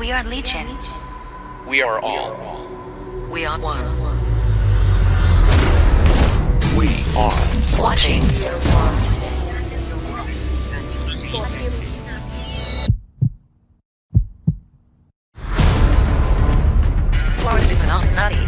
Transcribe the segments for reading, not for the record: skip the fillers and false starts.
We are Legion. We are all. We are one. We are Watching. Nutty.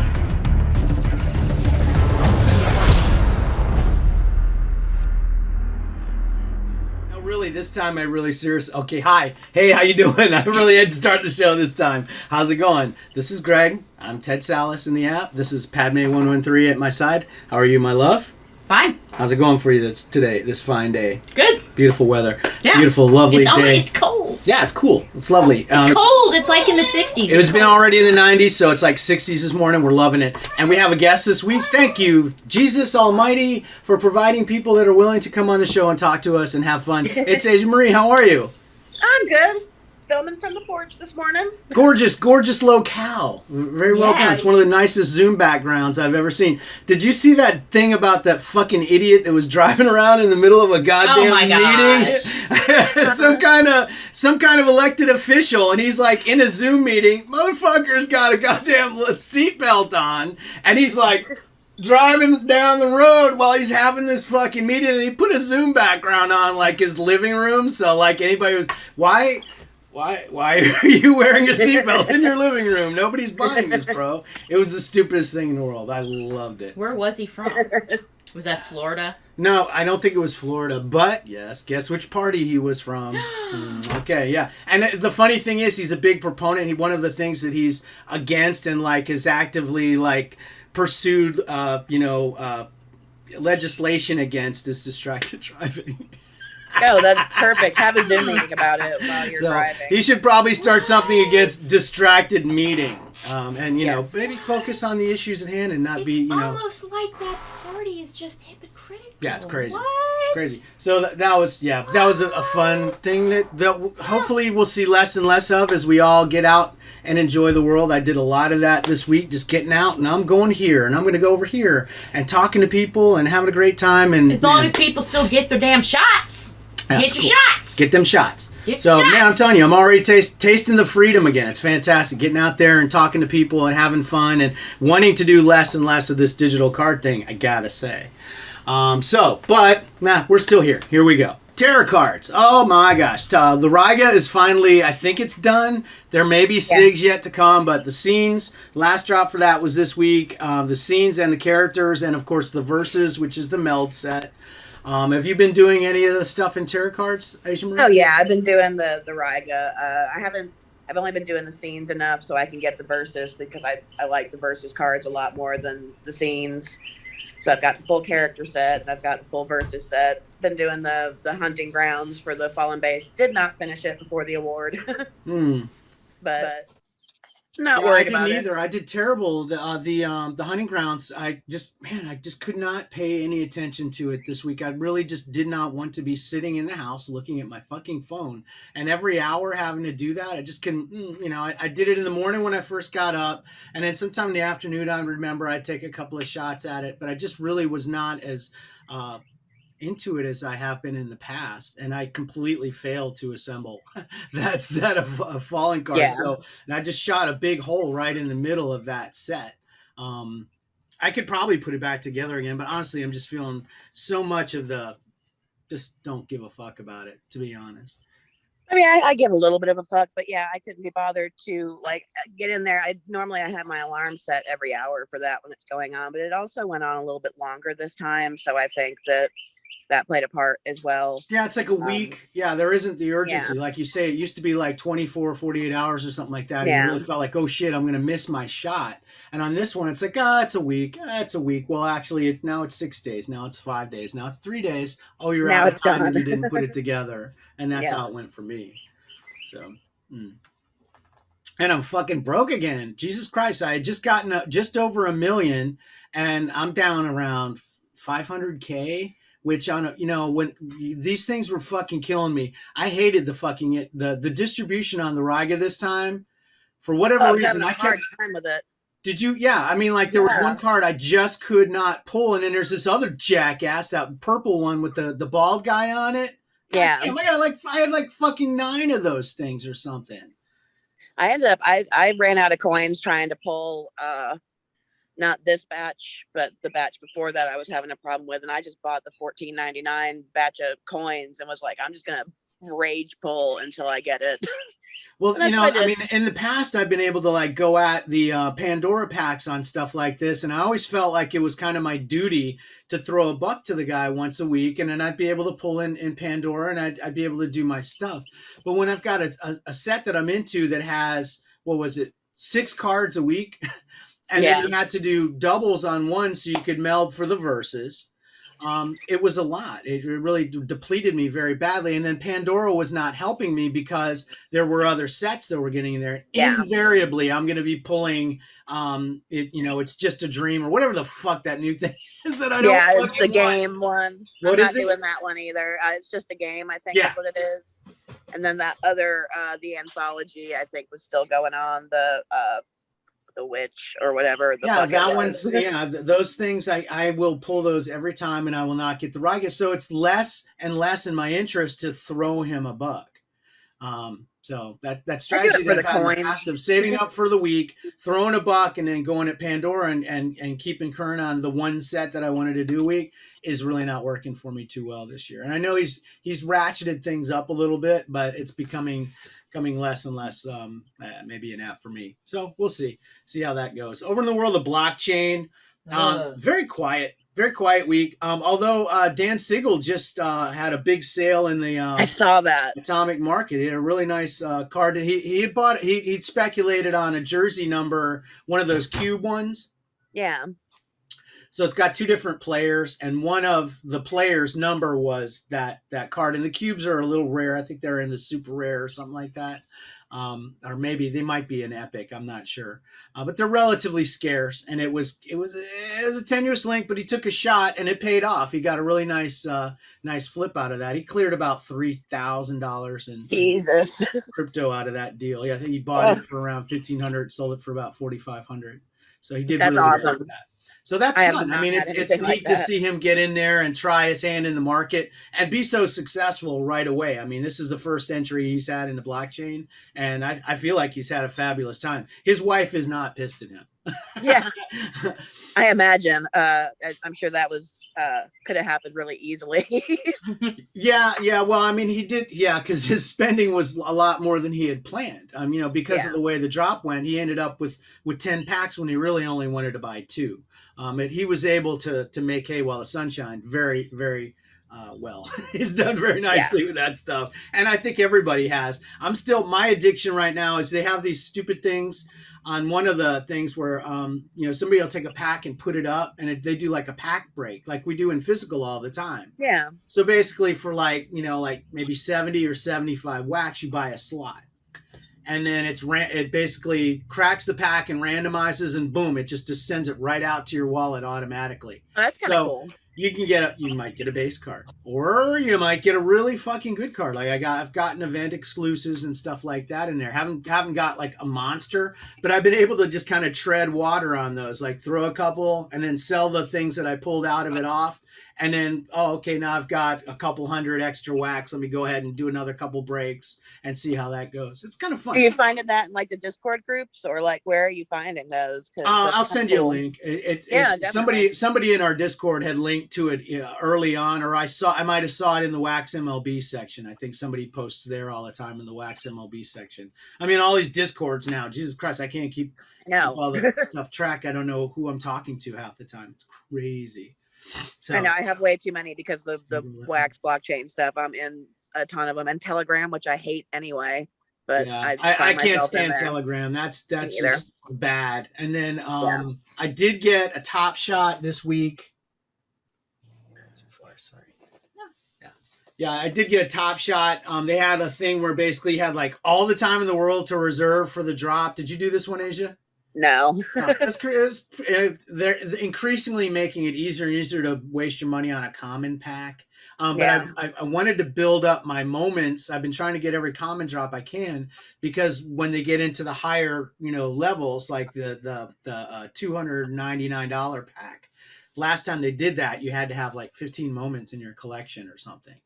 Really, this time I really seriously. Okay, hi. Hey, how you doing? I really had to start the show this time. How's it going? This is Greg. I'm Tedsallis in the app. This is Padme1138 at my side. How are you, my love? Fine. How's it going for you this fine day? Good. Beautiful weather. Yeah. Beautiful, lovely day. It's cold. Yeah, it's cool. It's lovely. It's cold. It's like in the 60s. It has been already in the 90s, so it's like 60s this morning. We're loving it. And we have a guest this week. Thank you, Jesus Almighty, for providing people that are willing to come on the show and talk to us and have fun. It's AjaMarie. How are you? I'm good. Filming from the porch this morning. Gorgeous, gorgeous locale. Very well done. It's one of the nicest Zoom backgrounds I've ever seen. Did you see that thing about that fucking idiot that was driving around in the middle of a goddamn meeting? some kind of elected official, and he's like in a Zoom meeting. Motherfucker's got a goddamn seatbelt on, and he's like driving down the road while he's having this fucking meeting, and he put a Zoom background on like his living room, so like anybody was Why are you wearing a seatbelt in your living room? Nobody's buying this, bro. It was the stupidest thing in the world. I loved it. Where was he from? Was that Florida? No, I don't think it was Florida, but yes, guess which party he was from. Okay, yeah. And the funny thing is, he's a big proponent. One of the things that he's against and like is actively like pursued, legislation against is distracted driving. Oh, that's perfect. Have a Zoom meeting about it while you're driving. He should probably start something against distracted meeting. And, maybe focus on the issues at hand and not be, almost like that party is just hypocritical. Yeah, it's crazy. What? It's crazy. So that was a fun thing that hopefully we'll see less and less of as we all get out and enjoy the world. I did a lot of that this week, just getting out, and I'm going here, and I'm going to go over here, and talking to people, and having a great time. And as long as people still get their damn shots. Get your shots. Get them shots. Man, I'm telling you, I'm already tasting the freedom again. It's fantastic. Getting out there and talking to people and having fun and wanting to do less and less of this digital card thing, I gotta say. But we're still here. Here we go. Tarot cards. Oh my gosh. The Riga is finally, I think it's done. There may be SIGs yet to come, but the scenes, last drop for that was this week. The scenes and the characters, and of course the verses, which is the meld set. Have you been doing any of the stuff in tarot cards, AjaMarie? Oh yeah, I've been doing the Riga. I've only been doing the scenes enough so I can get the verses because I like the verses cards a lot more than the scenes. So I've got the full character set and I've got the full verses set. Been doing the hunting grounds for the Fallen Base. Did not finish it before the award. But not worried about it. I did terrible. The hunting grounds. I just could not pay any attention to it this week. I really just did not want to be sitting in the house looking at my fucking phone and every hour having to do that. I just couldn't. I did it in the morning when I first got up, and then sometime in the afternoon I remember I'd take a couple of shots at it, but I just really was not as into it as I have been in the past, and I completely failed to assemble that set of falling cards. Yeah. So and I just shot a big hole right in the middle of that set. I could probably put it back together again, but honestly, I'm just feeling so much of just don't give a fuck about it, to be honest. I mean, I give a little bit of a fuck, but yeah, I couldn't be bothered to like get in there. Normally I have my alarm set every hour for that when it's going on, but it also went on a little bit longer this time, so I think that played a part as well. Yeah, it's like a week. There isn't the urgency. Like you say, it used to be like 24, 48 hours or something like that. And it really felt like, oh shit, I'm going to miss my shot. And on this one, it's like, it's a week. It's a week. Well, actually, it's 6 days. Now it's 5 days. Now it's 3 days. Oh, you're out of time and you didn't put it together. And that's how it went for me. So, And I'm fucking broke again. Jesus Christ. I had just gotten just over 1 million and I'm down around 500K. Which when these things were fucking killing me, I hated the distribution on the Riga this time. For whatever reason, I kept time with it. Did you? Yeah, I mean, like there was one card I just could not pull, and then there's this other jackass, that purple one with the bald guy on it. Yeah, I had like fucking 9 of those things or something. I ran out of coins trying to pull not this batch, but the batch before that I was having a problem with, and I just bought the $14.99 batch of coins and was like, I'm just gonna rage pull until I get it. Well, I mean, in the past, I've been able to like go at the Pandora packs on stuff like this, and I always felt like it was kind of my duty to throw a buck to the guy once a week, and then I'd be able to pull in Pandora, and I'd be able to do my stuff. But when I've got a set that I'm into that has, what was it, 6 cards a week, and then you had to do doubles on one so you could meld for the verses. It was a lot. It really depleted me very badly. And then Pandora was not helping me because there were other sets that were getting in there. Yeah. Invariably, I'm going to be pulling, it's just a dream or whatever the fuck that new thing is that I don't. Yeah, it's the game one. What I'm is not it? doing that one either. It's just a game, I think that's what it is. And then that other, the anthology, I think was still going on. The witch or whatever. That one's those things I will pull those every time, and I will not get the Riga. So it's less and less in my interest to throw him a buck. So that strategy that I've had in the past of saving up for the week, throwing a buck, and then going at Pandora and keeping current on the one set that I wanted to do a week is really not working for me too well this year. And I know he's ratcheted things up a little bit, but it's becoming less and less maybe an app for me. So we'll see how that goes. Over in the world of blockchain, very quiet week. Although Dan Siegel just had a big sale in the I saw that atomic market. He had a really nice card. He had bought. He speculated on a jersey number, one of those cube ones. Yeah. So it's got 2 different players, and one of the players' number was that card. And the cubes are a little rare. I think they're in the super rare or something like that. Or maybe they might be an epic. I'm not sure. But they're relatively scarce. And it was a tenuous link, but he took a shot and it paid off. He got a really nice flip out of that. He cleared about $3,000 in crypto out of that deal. Yeah, I think he bought it for around $1,500, sold it for about $4,500. So he did really well with that. So that's fun. I mean, it's neat to see him get in there and try his hand in the market and be so successful right away. I mean, this is the first entry he's had in the blockchain, and I feel like he's had a fabulous time. His wife is not pissed at him. Yeah, I imagine. I'm sure that was could have happened really easily. Yeah. Well, I mean, he did. Yeah, because his spending was a lot more than he had planned. Because of the way the drop went, he ended up with 10 packs when he really only wanted to buy 2. And he was able to make hay while the sun shined very, very well. He's done very nicely with that stuff. And I think everybody has. My addiction right now is they have these stupid things on one of the things where, somebody will take a pack and put it up and they do like a pack break, like we do in physical all the time. Yeah. So basically for like maybe 70 or 75 wax, you buy a slot. And then it basically cracks the pack and randomizes, and boom, it just sends it right out to your wallet automatically. Oh, that's kind of cool. You might get a base card, or you might get a really fucking good card. Like I've gotten event exclusives and stuff like that in there. Haven't got like a monster, but I've been able to just kind of tread water on those, like throw a couple and then sell the things that I pulled out of it off. And then, now I've got a couple hundred extra wax. Let me go ahead and do another couple breaks and see how that goes. It's kind of fun. Are you finding that in like the Discord groups, or like where are you finding those? I'll send you a link. Somebody in our Discord had linked to it early on, or I might have saw it in the Wax MLB section. I think somebody posts there all the time in the Wax MLB section. I mean, all these Discords now. Jesus Christ, I can't keep all the stuff track. I don't know who I'm talking to half the time. It's crazy. So, I know I have way too many because the wax blockchain stuff. I'm in a ton of them, and Telegram, which I hate anyway. But I can't stand Telegram. That's just bad. And then I did get a Top Shot this week. Yeah, I did get a Top Shot. They had a thing where basically you had like all the time in the world to reserve for the drop. Did you do this one, Asia? No. They're increasingly making it easier and easier to waste your money on a common pack. But I wanted to build up my moments. I've been trying to get every common drop I can, because when they get into the higher, levels, like the $299 pack, last time they did that, you had to have like 15 moments in your collection or something.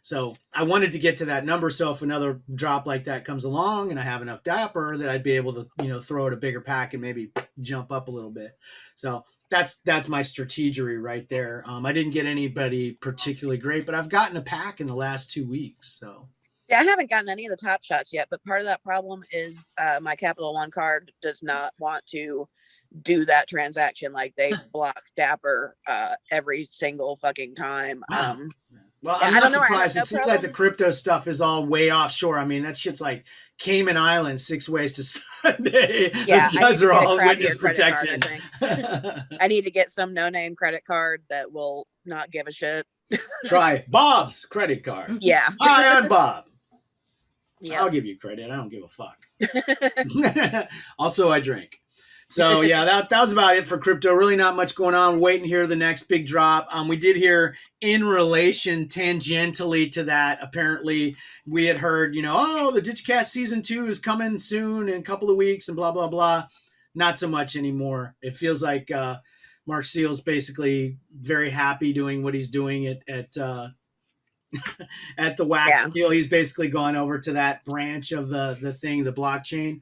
So I wanted to get to that number. So if another drop like that comes along and I have enough dapper, that I'd be able to, throw it a bigger pack and maybe jump up a little bit. So that's my strategery right there. I didn't get anybody particularly great, but I've gotten a pack in the last 2 weeks. So Yeah, I haven't gotten any of the top shots yet, but part of that problem is my Capital One card does not want to do that transaction. Like they block Dapper every single fucking time. Wow. Well, yeah, I'm I not don't know. surprised. No It seems problem. like the crypto stuff is all way offshore. I mean, that shit's like Cayman Islands, 6 ways to Sunday. Yeah, Those guys are all witness credit card, protection. I need to get some no-name credit card that will not give a shit. Try Bob's credit card. Yeah. Hi, I'm Bob. Yeah. I'll give you credit. I don't give a fuck. Also, I drink. So yeah, that was about it for crypto. Really not much going on. Waiting here the next big drop. We did hear in relation tangentially to that. Apparently, we had heard, the DigiCast season 2 is coming soon in a couple of weeks and blah blah blah. Not so much anymore. It feels like Mark Seal's basically very happy doing what he's doing at at the wax deal. He's basically gone over to that branch of the thing, the blockchain.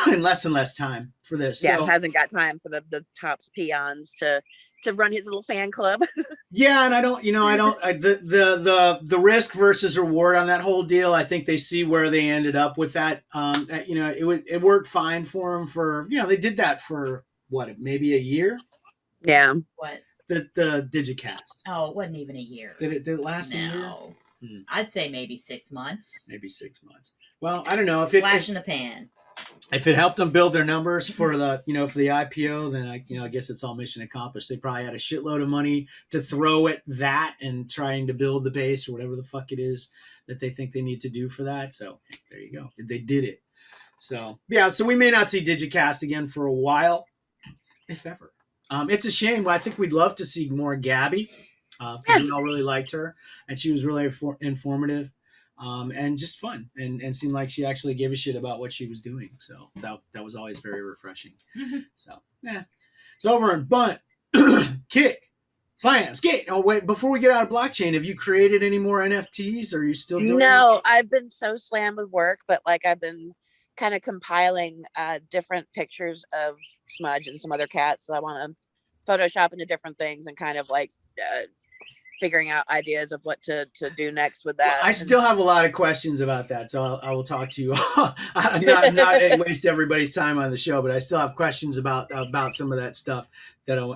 And less time for this. Yeah, so, hasn't got time for the tops peons to run his little fan club. Yeah, and the risk versus reward on that whole deal. I think they see where they ended up with that. It worked fine for them for they did that for maybe a year. Yeah. What? The DigiCast. Oh, it wasn't even a year. Did it last a year? No. I'd say maybe 6 months. Maybe 6 months. Well, I don't know Flash in the pan. If it helped them build their numbers for the for the IPO, then I guess it's all mission accomplished. They probably had a shitload of money to throw at that and trying to build the base or whatever the fuck it is that they think they need to do for that. So there you go. They did it. So yeah. So we may not see DigiCast again for a while, if ever. It's a shame. I think we'd love to see more Gabby. We all really liked her, and she was really informative. And just fun and seemed like she actually gave a shit about what she was doing. So that was always very refreshing. Mm-hmm. So, yeah. It's over in bunt, kick, slam, skate. Oh, wait, before we get out of blockchain, have you created any more NFTs? Or are you still doing No, I've been so slammed with work, but I've been kind of compiling different pictures of Smudge and some other cats that I want to Photoshop into different things and kind of figuring out ideas of what to do next with that. Well, I still have a lot of questions about that, so I will talk to you. not waste everybody's time on the show, but I still have questions about some of that stuff. I'm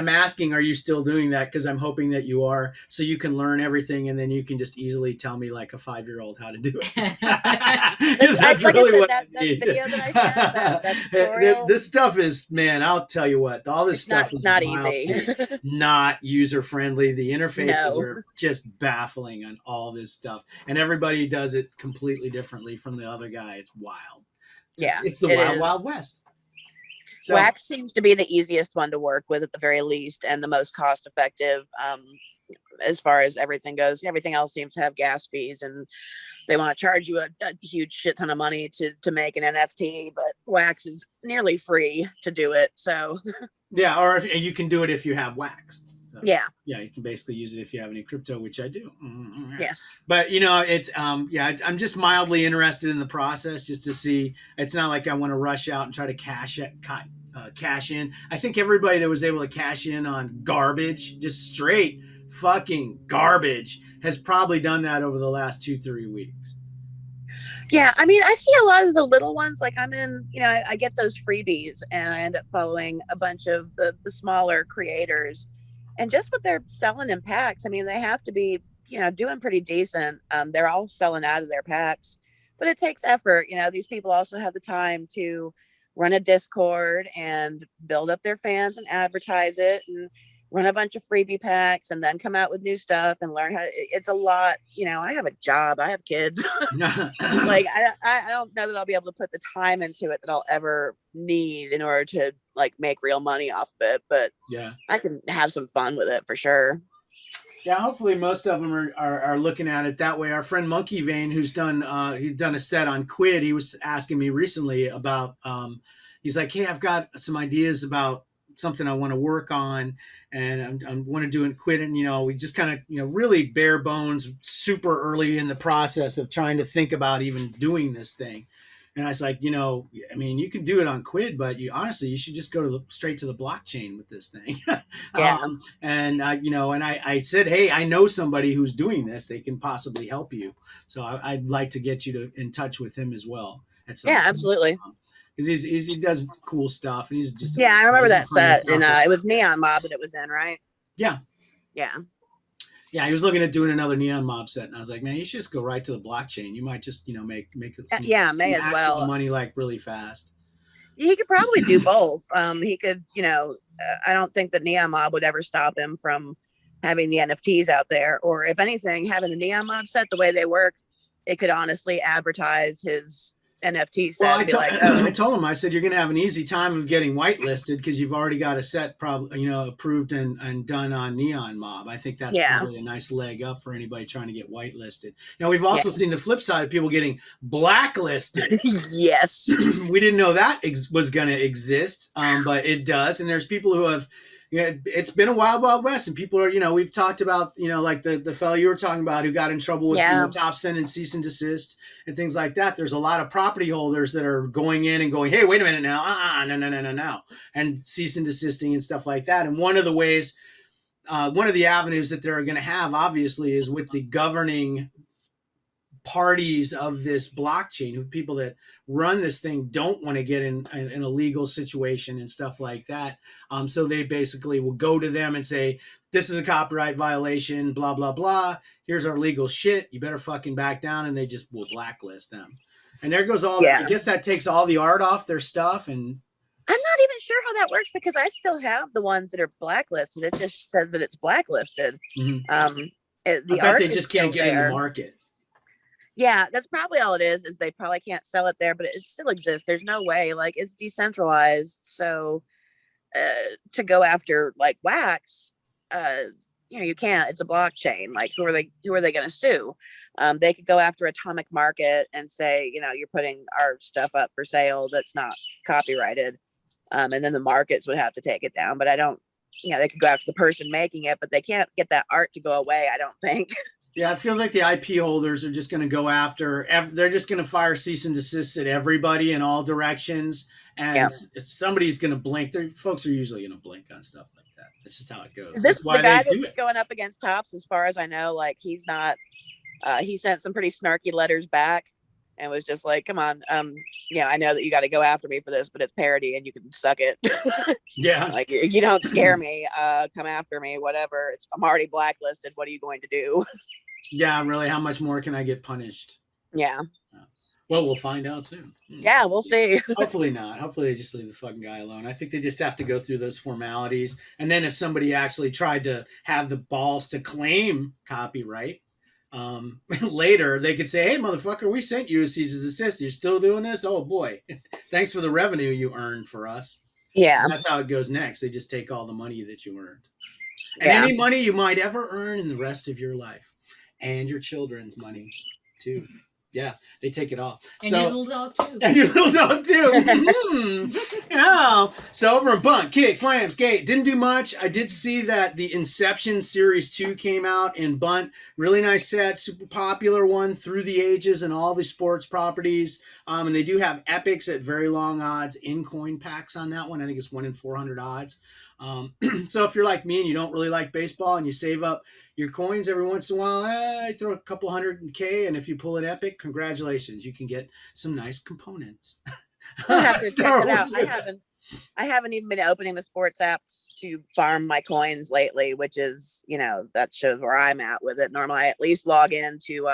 asking, are you still doing that? Because I'm hoping that you are, so you can learn everything, and then you can just easily tell me like a 5-year-old how to do it. Because that's really what I need. That video that I said, this stuff is, man, I'll tell you what, all this stuff is not easy, not user friendly. The interfaces are just baffling on all this stuff, and everybody does it completely differently from the other guy. It's wild. It's the wild west. So, Wax seems to be the easiest one to work with at the very least, and the most cost effective as far as everything goes. Everything else seems to have gas fees, and they want to charge you a huge shit ton of money to make an NFT, but Wax is nearly free to do it. So yeah, or if you can do it if you have Wax. So, yeah, you can basically use it if you have any crypto, which I do. Mm-hmm. Yes, but it's I'm just mildly interested in the process, just to see. It's not like I want to rush out and try to cash in. I think everybody that was able to cash in on garbage, just straight fucking garbage, has probably done that over the last 2-3 weeks. Yeah, I mean, I see a lot of the little ones. I'm in, I get those freebies, and I end up following a bunch of the smaller creators. And just what they're selling in packs, I mean, they have to be, doing pretty decent. They're all selling out of their packs, but it takes effort. These people also have the time to run a Discord and build up their fans and advertise it and run a bunch of freebie packs and then come out with new stuff and learn it's a lot. I have a job, I have kids. I don't know that I'll be able to put the time into it that I'll ever need in order to make real money off of it, but yeah, I can have some fun with it for sure. Yeah, hopefully most of them are looking at it that way. Our friend Monkey Vein, who's done a set on Quid, he was asking me recently about he's like, hey, I've got some ideas about something I want to work on, and I want to do it, quit. And we just kind of really bare bones, super early in the process of trying to think about even doing this thing. And I was like, I mean, you can do it on Quid, but you should just go straight to the blockchain with this thing. Yeah. And I said, hey, I know somebody who's doing this. They can possibly help you. So I'd like to get you in touch with him as well. Yeah, absolutely. Because he does cool stuff, and he's just I remember that set, and it was Neon Mob that it was in, right? Yeah. He was looking at doing another Neon Mob set, and I was like, man, you should just go right to the blockchain. You might just make some may as well money like really fast. He could probably do both. He could, I don't think that Neon Mob would ever stop him from having the NFTs out there, or if anything, having the Neon Mob set the way they work, it could honestly advertise his NFT set. Well, I told him, I said, you're going to have an easy time of getting whitelisted because you've already got a set probably, approved and done on Neon Mob. I think that's probably a nice leg up for anybody trying to get whitelisted. Now, we've also seen the flip side of people getting blacklisted. Yes. We didn't know that was going to exist, but it does. And there's people who have, it's been a wild, wild west, and people are, we've talked about, like the fellow you were talking about who got in trouble with top send and cease and desist and things like that. There's a lot of property holders that are going in and going, hey, wait a minute now, no, and cease and desisting and stuff like that. And one of the ways, one of the avenues that they're going to have, obviously, is with the governing parties of this blockchain. People that run this thing don't want to get in a legal situation and stuff like that. So they basically will go to them and say, this is a copyright violation, blah, blah, blah. Here's our legal shit. You better fucking back down. And they just will blacklist them. And there goes all that. I guess that takes all the art off their stuff. And I'm not even sure how that works because I still have the ones that are blacklisted. It just says that it's blacklisted. Mm-hmm. I bet they just can't get in the market. Yeah, that's probably all it is they probably can't sell it there, but it still exists. There's no way, like, it's decentralized. So to go after like Wax, you can't. It's a blockchain. Like, who are they going to sue? They could go after Atomic Market and say, you're putting our stuff up for sale that's not copyrighted. And then the markets would have to take it down. But I don't, they could go after the person making it, but they can't get that art to go away, I don't think. Yeah, it feels like the IP holders are just going to go after, they're just going to fire cease and desist at everybody in all directions. And somebody's going to blink. Folks are usually going to blink on stuff like that. That's just how it goes. The guy that's going up against Topps, as far as I know, like, he's not, he sent some pretty snarky letters back and was just like, come on. I know that you got to go after me for this, but it's parody and you can suck it. Yeah. Like, you don't scare me. Come after me, whatever. I'm already blacklisted. What are you going to do? Yeah, really. How much more can I get punished? Yeah. Well, we'll find out soon. Yeah, we'll see. Hopefully not. Hopefully they just leave the fucking guy alone. I think they just have to go through those formalities. And then if somebody actually tried to have the balls to claim copyright, later they could say, hey, motherfucker, we sent you a cease and desist. You're still doing this? Oh, boy. Thanks for the revenue you earned for us. Yeah. So that's how it goes next. They just take all the money that you earned. And any money you might ever earn in the rest of your life. And your children's money, too. Yeah, they take it all. And your little dog, too. And your little dog, too. Yeah. So over in Bunt, Kick, Slam, Skate, didn't do much. I did see that the Inception Series 2 came out in Bunt. Really nice set, super popular one through the ages and all the sports properties. And they do have epics at very long odds in coin packs on that one. I think it's 1 in 400 odds. So if you're like me and you don't really like baseball and you save up your coins every once in a while, I throw a couple $100K, and if you pull an epic, congratulations, you can get some nice components. I'll have to check it out. I haven't even been opening the sports apps to farm my coins lately, which is, that shows where I'm at with it. Normally I at least log in to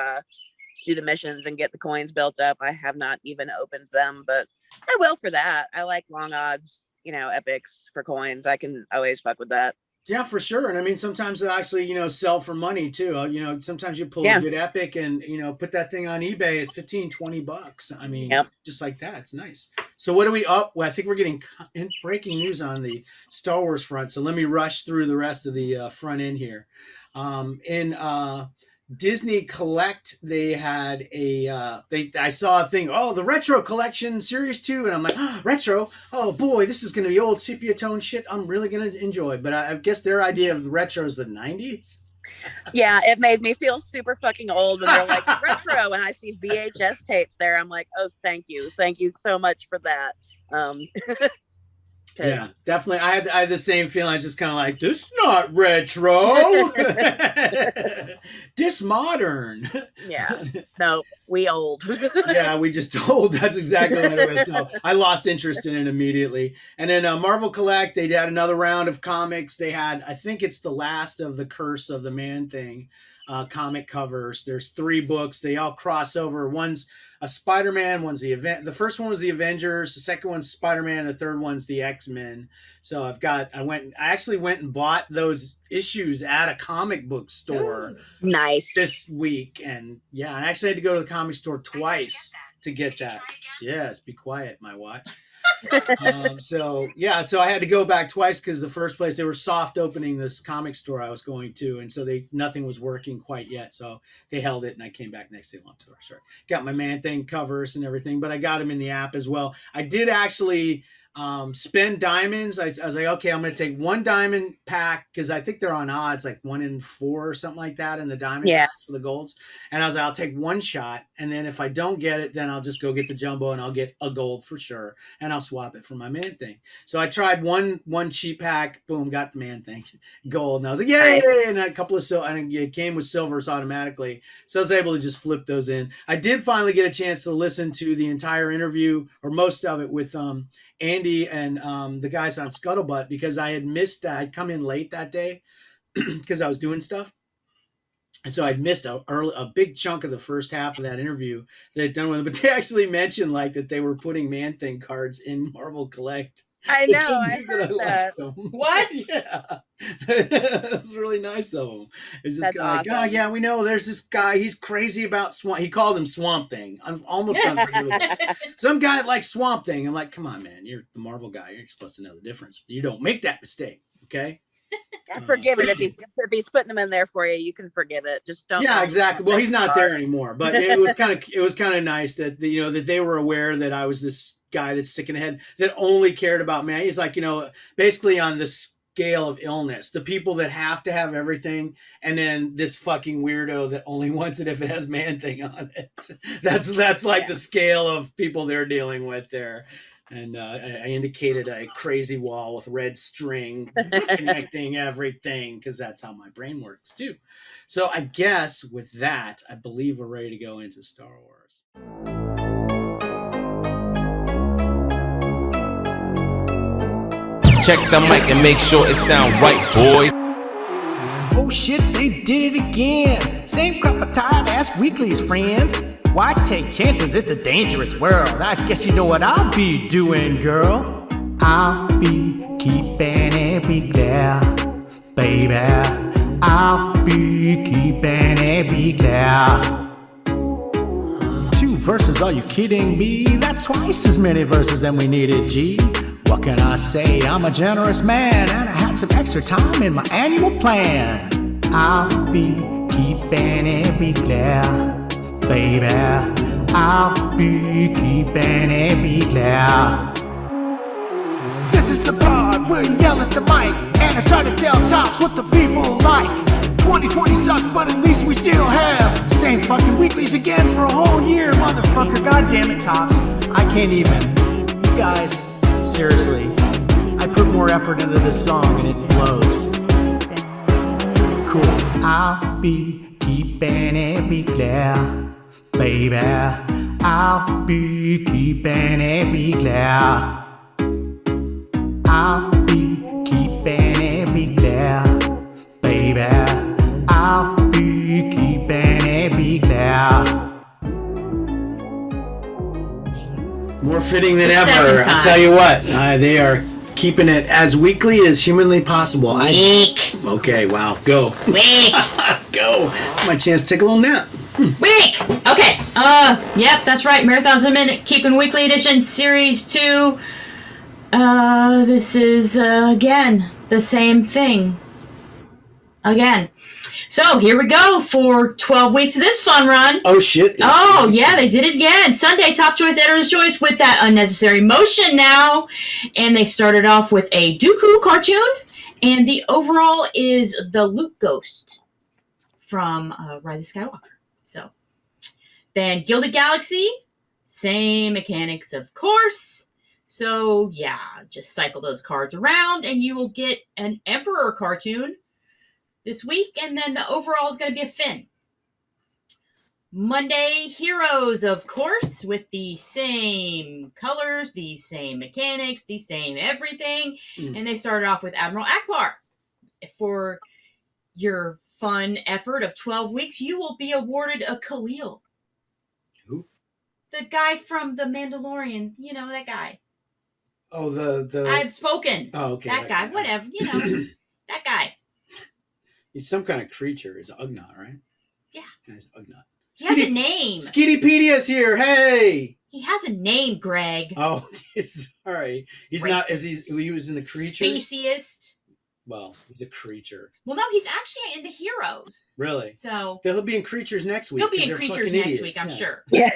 do the missions and get the coins built up. I have not even opened them, but I will for that. I like long odds, epics for coins. I can always fuck with that. Yeah, for sure. And I mean, sometimes they actually, sell for money too. Sometimes you pull a good epic and, put that thing on eBay. It's $15-20. I mean, just like that. It's nice. So what are we up? Well, I think we're getting breaking news on the Star Wars front. So let me rush through the rest of the front end here. In Disney Collect, they had I saw a thing, the Retro Collection Series 2, and I'm like, retro? Oh boy, this is going to be old sepia tone shit I'm really going to enjoy. But I guess their idea of retro is the 90s. Yeah, it made me feel super fucking old when they're like retro, and I see VHS tapes there. I'm like, oh, thank you so much for that. Yeah, definitely. I had the same feeling. I was just kind of like, this is not retro. This modern. Yeah. No, we old. Yeah, we just old. That's exactly what it was. So I lost interest in it immediately. And then Marvel Collect, they had another round of comics. They had, I think it's the last of the Curse of the Man-Thing comic covers. There's 3 books. They all cross over. One's a Spider-Man, one's the event. The first one was the Avengers. The second one's Spider-Man. The third one's the X-Men. So I actually went and bought those issues at a comic book store. Nice. This week. And yeah, I actually had to go to the comic store twice to get that. Yes, be quiet, my watch. So I had to go back twice because the first place they were soft opening this comic store I was going to, and so nothing was working quite yet, so they held it and I came back next day. Long story short, got my Man-Thing covers and everything, but I got them in the app as well. I did actually spend diamonds. I was like, okay, I'm going to take 1 diamond pack because I think they're on odds, like 1 in 4 or something like that in the diamond packs for the golds. And I was like, I'll take 1 shot. And then if I don't get it, then I'll just go get the jumbo and I'll get a gold for sure. And I'll swap it for my Man-Thing. So I tried one cheap pack, boom, got the Man-Thing gold. And I was like, yay! And a couple of and it came with silvers automatically. So I was able to just flip those in. I did finally get a chance to listen to the entire interview or most of it with Andy and the guys on Scuttlebutt because I had missed that. I'd come in late that day because I was doing stuff. And so I'd missed a big chunk of the first half of that interview that I'd done with them. But they actually mentioned like that they were putting Man-Thing cards in Marvel Collect. I know. I heard that. What? Yeah. It was really nice of them. It's just kind of like, oh, yeah, we know there's this guy. He's crazy about Swamp. He called him Swamp Thing. I'm almost unforgivable. Some guy likes Swamp Thing. I'm like, come on, man. You're the Marvel guy. You're supposed to know the difference. You don't make that mistake, okay? Forgive it if he's putting them in there for you. You can forgive it. Just don't. Yeah, exactly. Well, he's not there anymore. But it was kind of nice that that they were aware that I was this guy that's sick in the head that only cared about man. He's like, basically on the scale of illness, the people that have to have everything, and then this fucking weirdo that only wants it if it has Man-Thing on it. That's like the scale of people they're dealing with there. And I indicated a crazy wall with red string connecting everything because that's how my brain works too. So I guess with that, I believe we're ready to go into Star Wars. Check the mic and make sure it sound right, boys. Oh shit, they did it again. Same crap of tired-ass weeklies, friends. Why take chances? It's a dangerous world. I guess you know what I'll be doing, girl. I'll be keeping it big there, baby. I'll be keeping it big there. 2 verses, are you kidding me? That's twice as many verses than we needed, G. What can I say? I'm a generous man, and I had some extra time in my annual plan. I'll be keeping it big there, baby, I'll be keeping it big there. This is the part where you yell at the mic and I try to tell tops what the people like. 2020 sucked, but at least we still have same fucking weeklies again for a whole year, motherfucker. God damn it, tops. I can't even. You guys, seriously, I put more effort into this song and it blows. Cool. I'll be keeping it big there, baby, I'll be keeping it big there. I'll be keeping it big there, baby, I'll be keeping it big there. More fitting than ever. I'll tell you what, they are keeping it as weekly as humanly possible. Week. Okay, wow, go. Week. Go. My chance to take a little nap. Week. Okay. Yep, that's right. Marathons in a Minute, Keeping Weekly Edition, Series 2. This is, again, the same thing. Again. So here we go for 12 weeks of this fun run. Oh, shit. Oh, yeah, they did it again. Sunday, Top Choice, Editor's Choice with that unnecessary motion now. And they started off with a Dooku cartoon. And the overall is the Luke Ghost from Rise of Skywalker. So then Gilded Galaxy, same mechanics, of course. So, yeah, just cycle those cards around and you will get an Emperor cartoon this week, and then the overall is going to be a Finn. Monday, Heroes, of course, with the same colors, the same mechanics, the same everything. And they started off with Admiral Akbar. For your fun effort of 12 weeks, you will be awarded a Khalil. Who? The guy from The Mandalorian. You know, that guy. Oh, the... I've spoken. Oh, okay. That guy, whatever, you know. That guy. He's some kind of creature. He's Ugnaught, right? Yeah. He's Ugnaught. He has a name. Skeetypedia's here. Hey. He has a name, Greg. Oh, sorry. He's Racist. not. He was in the creatures? Speciest. Well, he's a creature. Well, no, he's actually in the Heroes. Really? So he'll be in creatures next week. He'll be in creatures next week, I'm sure. Yeah.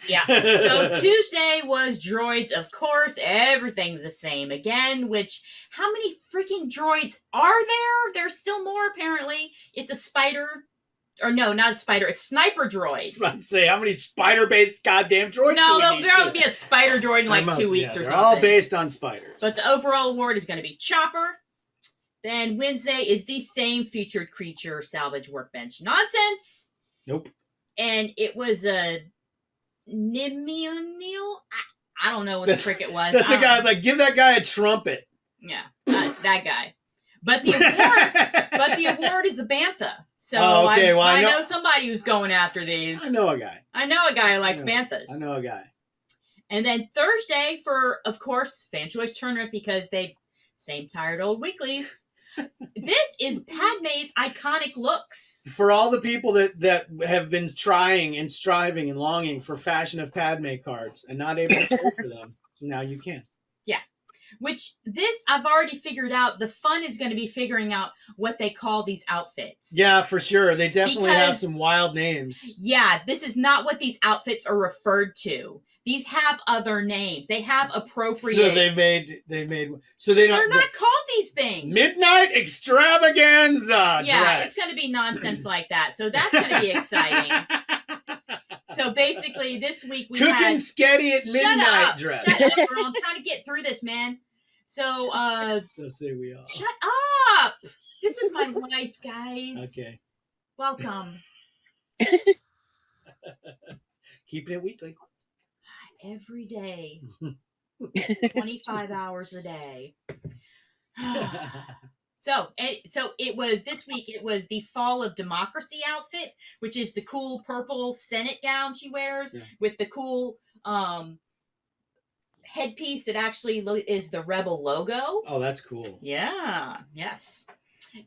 Yeah. So Tuesday was droids, of course. Everything's the same again, which how many freaking droids are there? There's still more, apparently. It's a spider. Or no, not a spider, a sniper droid. I was about to say, how many spider-based goddamn droids No, do we need there'll be a spider droid in like 2 weeks or something. They're all based on spiders. But the overall award is going to be Chopper. Then Wednesday is the same featured creature salvage workbench nonsense. Nope. And it was a Nimunil? I don't know what the frick it was. That's a guy, like, give that guy a trumpet. Yeah, that guy. But the award is the Bantha. So I know somebody who's going after these. I know a guy. I know a guy who likes Banthas. I know a guy. And then Thursday for, of course, Fan Choice Tournament, because they've same tired old weeklies. This is Padme's iconic looks. For all the people that have been trying and striving and longing for Fashion of Padme cards and not able to pay for them, now you can. Yeah. Which this, I've already figured out. The fun is going to be figuring out what they call these outfits. Yeah, for sure. They definitely have some wild names. Yeah, this is not what these outfits are referred to. These have other names. They have appropriate. So they made. So they don't. They're not called these things. Midnight Extravaganza. Yeah, dress. it's going to be nonsense like that. So that's going to be exciting. So basically, this week we Cooking had sketty at midnight dress. Shut up, girl. I'm trying to get through this, man. So so say we all. Shut up. This is my life, guys. Okay. Welcome. Keeping it weekly. Every day. 25 hours a day. So it was this week. It was the Fall of Democracy outfit, which is the cool purple Senate gown she wears with the cool headpiece that actually is the Rebel logo. Oh, that's cool. Yeah. Yes.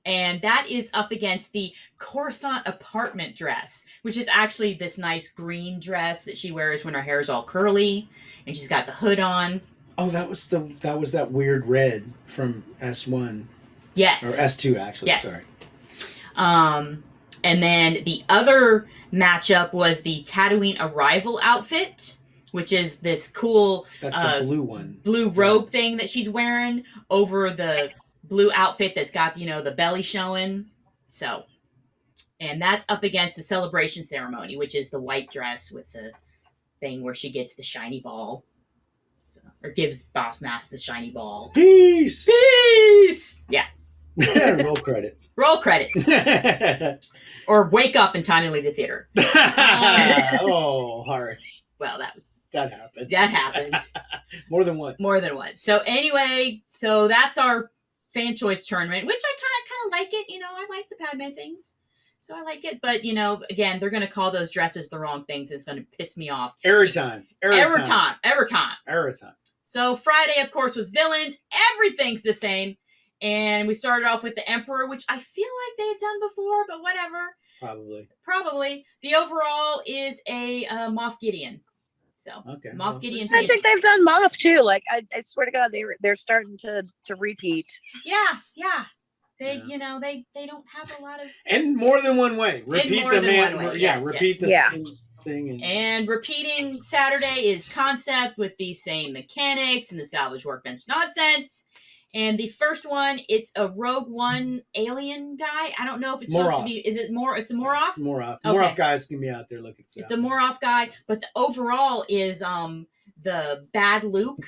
And that is up against the Coruscant apartment dress, which is actually this nice green dress that she wears when her hair is all curly, and she's got the hood on. Oh, that was that weird red from S1. Yes. Or S2, actually. Yes. Sorry. And then the other matchup was the Tatooine Arrival outfit, which is this cool... That's the blue one. Blue robe thing that she's wearing over the blue outfit that's got, the belly showing. So, and that's up against the celebration ceremony, which is the white dress with the thing where she gets the shiny ball. Or gives Boss Nass the shiny ball. Peace! Peace! Yeah. Roll credits. Roll credits. Or wake up in time to leave the theater. Oh, harsh. Well, that happened. That happened. More than once. More than once. So anyway, that's our Fan Choice Tournament, which I kind of like it. I like the Padme things. So I like it. But, again, they're going to call those dresses the wrong things. It's going to piss me off. Every time. So Friday, of course, was villains. Everything's the same. And we started off with the Emperor, which I feel like they had done before, but whatever. Probably. The overall is a Moff Gideon. So okay, Moff Gideon. I think they've done Moff too. Like I swear to God, they're starting to repeat. Yeah. They they don't have a lot of and more than one way. Repeat the man. Repeat the same thing. And repeating Saturday is Concept with the same mechanics and the salvage workbench nonsense. And the first one, it's a Rogue One alien guy. I don't know if it's supposed to be. Is it more? It's a Moroff. It's Moroff. Okay. Moroff guys can be out there looking for. It's a Moroff guy, but the overall is the bad Luke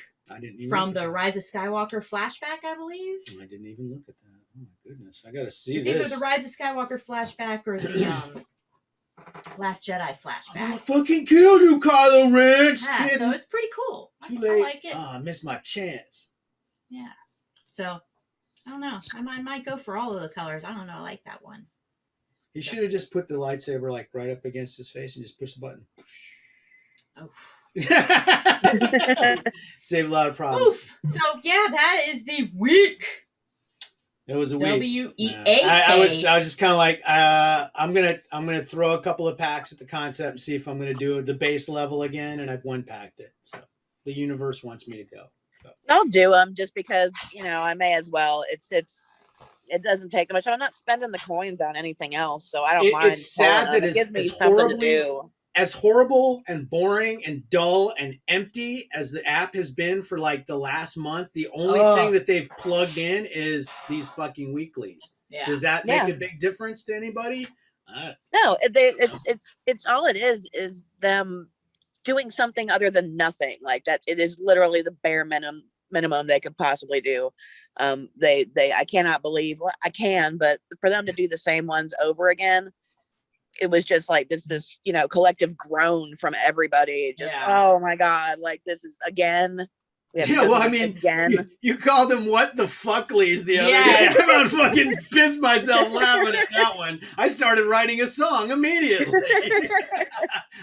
from the Rise of Skywalker flashback, I believe. I didn't even look at that. Oh my goodness, I gotta see it's this. Either the Rise of Skywalker flashback or the Last Jedi flashback. I fucking killed you, Kylo Ren. Yeah, so it's pretty cool. Too late. I like it. I missed my chance. Yeah. So, I don't know. I might go for all of the colors. I don't know. I like that one. He should have just put the lightsaber like right up against his face and just push the button. Oh. Save a lot of problems. Oof. So, yeah, that is the week. It was a week. WEAK. I was just kind of like, I'm gonna throw a couple of packs at the Concept and see if I'm gonna do the base level again, and I've one packed it. So the universe wants me to go. So. I'll do them just because I may as well. It doesn't take much. I'm not spending the coins on anything else, so I don't mind. It's sad that it gives me something to do. As horrible and boring and dull and empty as the app has been for like the last month, the only thing that they've plugged in is these fucking weeklies. Yeah. Does that make a big difference to anybody? No, it's all it is them doing something other than nothing. Like that, it is literally the bare minimum they could possibly do. I cannot believe. Well, I can, but for them to do the same ones over again. It was just like this collective groan from everybody. Just, oh my God, like this is again. Again. You called them what the fucklies the other day. I'm about fucking pissed myself laughing at that one. I started writing a song immediately.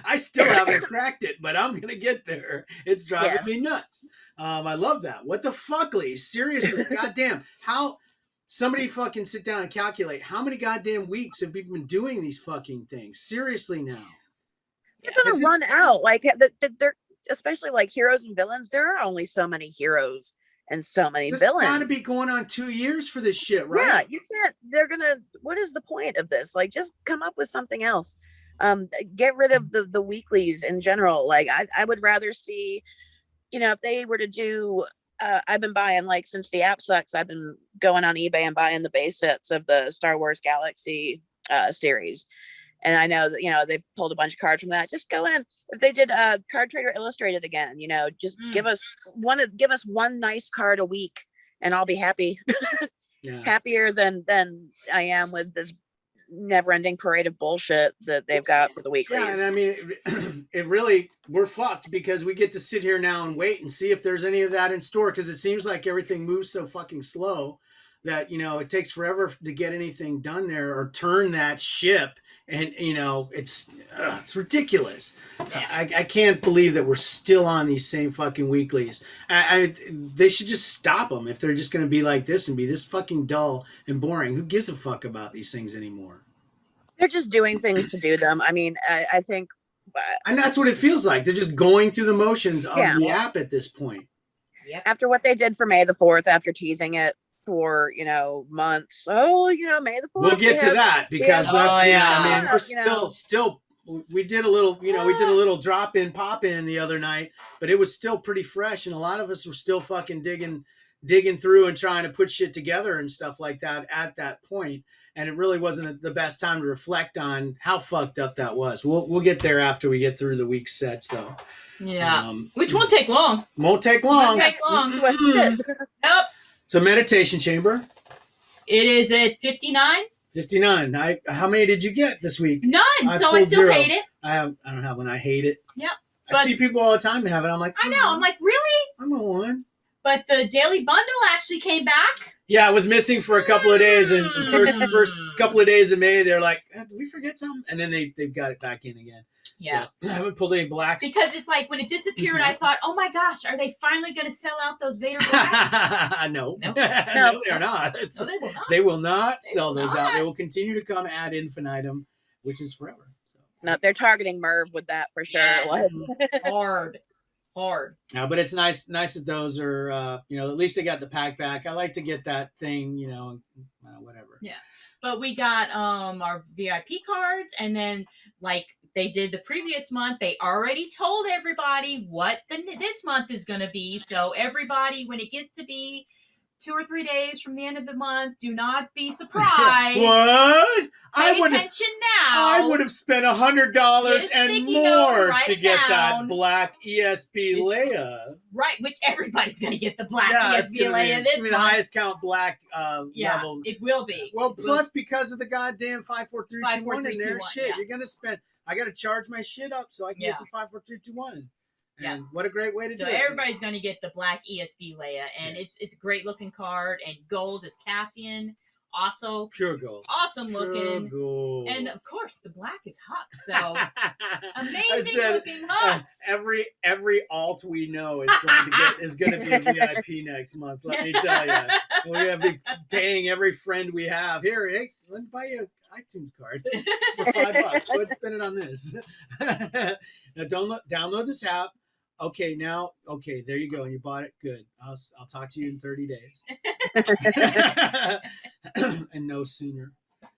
I still haven't cracked it, but I'm gonna get there. It's driving me nuts. I love that. What the fucklies? Seriously, goddamn. How? Somebody fucking sit down and calculate how many goddamn weeks have we been doing these fucking things? Seriously now. They're going to run out. Like, they're especially like heroes and villains. There are only so many heroes and so many villains. It's got to be going on 2 years for this shit, right? Yeah, you can't. What is the point of this? Like, just come up with something else. Get rid of the weeklies in general. Like, I would rather see, if they were to do... I've been buying, like, since the app sucks, I've been going on eBay and buying the base sets of the Star Wars Galaxy series. And I know that, they've pulled a bunch of cards from that. Just go in. If they did Card Trader Illustrated again, just give us one nice card a week and I'll be happy. Happier than I am with this never-ending parade of bullshit that they've got for the weeklies. Yeah, and I mean, it really, we're fucked because we get to sit here now and wait and see if there's any of that in store, because it seems like everything moves so fucking slow that, it takes forever to get anything done there or turn that ship. And, it's ridiculous. Yeah. I can't believe that we're still on these same fucking weeklies. They should just stop them if they're just going to be like this and be this fucking dull and boring. Who gives a fuck about these things anymore? They're just doing things to do them. I mean, I think... and that's what it feels like. They're just going through the motions of the app at this point. Yep. After what they did for May the 4th, after teasing it for months. May the 4th. We'll get to that because we're still we did a little we did a little drop in pop in the other night, but it was still pretty fresh and a lot of us were still fucking digging through and trying to put shit together and stuff like that at that point, and it really wasn't the best time to reflect on how fucked up that was. We'll get there after we get through the week sets though. Yeah. Which won't take long. Won't take long. Yep. So meditation chamber. It is at 59. 59. How many did you get this week? None. I still 0. Hate it. I don't have one. I hate it. Yep. I see people all the time have it. I'm like, I know. I'm like, really? I'm a one. But the daily bundle actually came back. Yeah, I was missing for a couple of days, and the first couple of days of May, they're like, did we forget something? And then they've got it back in again. Yeah. So, I haven't pulled any blacks. Because it's like when it disappeared, I thought, oh my gosh, are they finally going to sell out those Vader blacks? No, they're not. No, they will not. They will not sell those out. They will continue to come ad infinitum, which is forever. So. No, they're targeting Merv with that for sure. Yes. Hard. hard. Yeah, but it's nice that those are, at least they got the pack back. I like to get that thing, whatever. Yeah. But we got our VIP cards, and then like they did the previous month, they already told everybody what this month is going to be. So everybody, when it gets to be 2 or 3 days from the end of the month, do not be surprised. What? Pay attention now. I would have spent $100 and more to get that black ESP Leia. Right, which everybody's going to get the black ESP Leia this month. The highest count black level. It will be. Well, plus because of the goddamn 54321 in there, shit, you're going to spend. I got to charge my shit up so I can get to 54321. And what a great way to do it. So everybody's going to get the black ESP Leia, and it's a great looking card. And gold is Cassian, also pure gold, awesome looking. Gold. And of course, the black is Hux. So amazing looking Hux. Every alt we know is going to be a VIP next month. Let me tell you, we're going to be paying every friend we have. Here, hey, let me buy you an iTunes card for $5. Go ahead and spend it on this. Now, download this app. Okay, there you go. You bought it. Good. I'll talk to you in 30 days. And no sooner.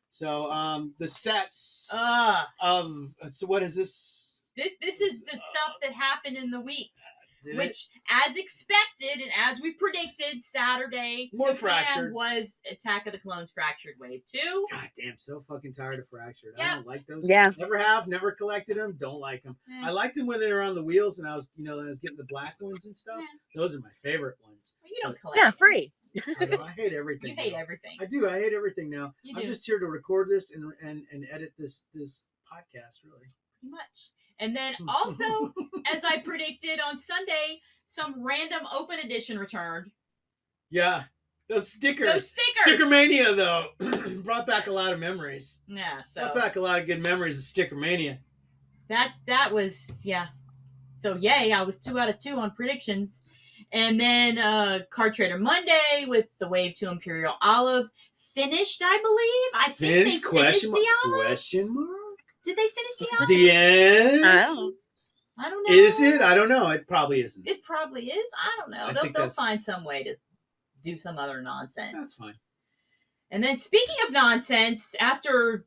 So the sets so what is this? This is the stuff that happened in the week. Which, as expected and as we predicted, Saturday more Fractured was Attack of the Clones Fractured Wave 2. God damn, so fucking tired of Fractured. I don't like those. Yeah. Never collected them. Don't like them. I liked them when they were on the wheels and I was getting the black ones and stuff. Yeah. Those are my favorite ones. Well, you don't collect. Yeah, free. I hate everything. You hate everything. I do. I hate everything now. I'm just here to record this and edit this podcast, really. Pretty much. And then also, as I predicted on Sunday, some random open edition returned. Yeah. Those stickers. Sticker Mania, though, brought back a lot of memories. Yeah, so. Brought back a lot of good memories of Sticker Mania. That was, yeah. So, yay, I was 2 out of 2 on predictions. And then Card Trader Monday with the Wave 2 Imperial Olive finished, I believe. I think they finished the olive. Question mark? Did they finish the olive? The end? I don't know. Is it? I don't know. It probably isn't. It probably is. I don't know. They'll find some way to do some other nonsense. That's fine. And then speaking of nonsense, after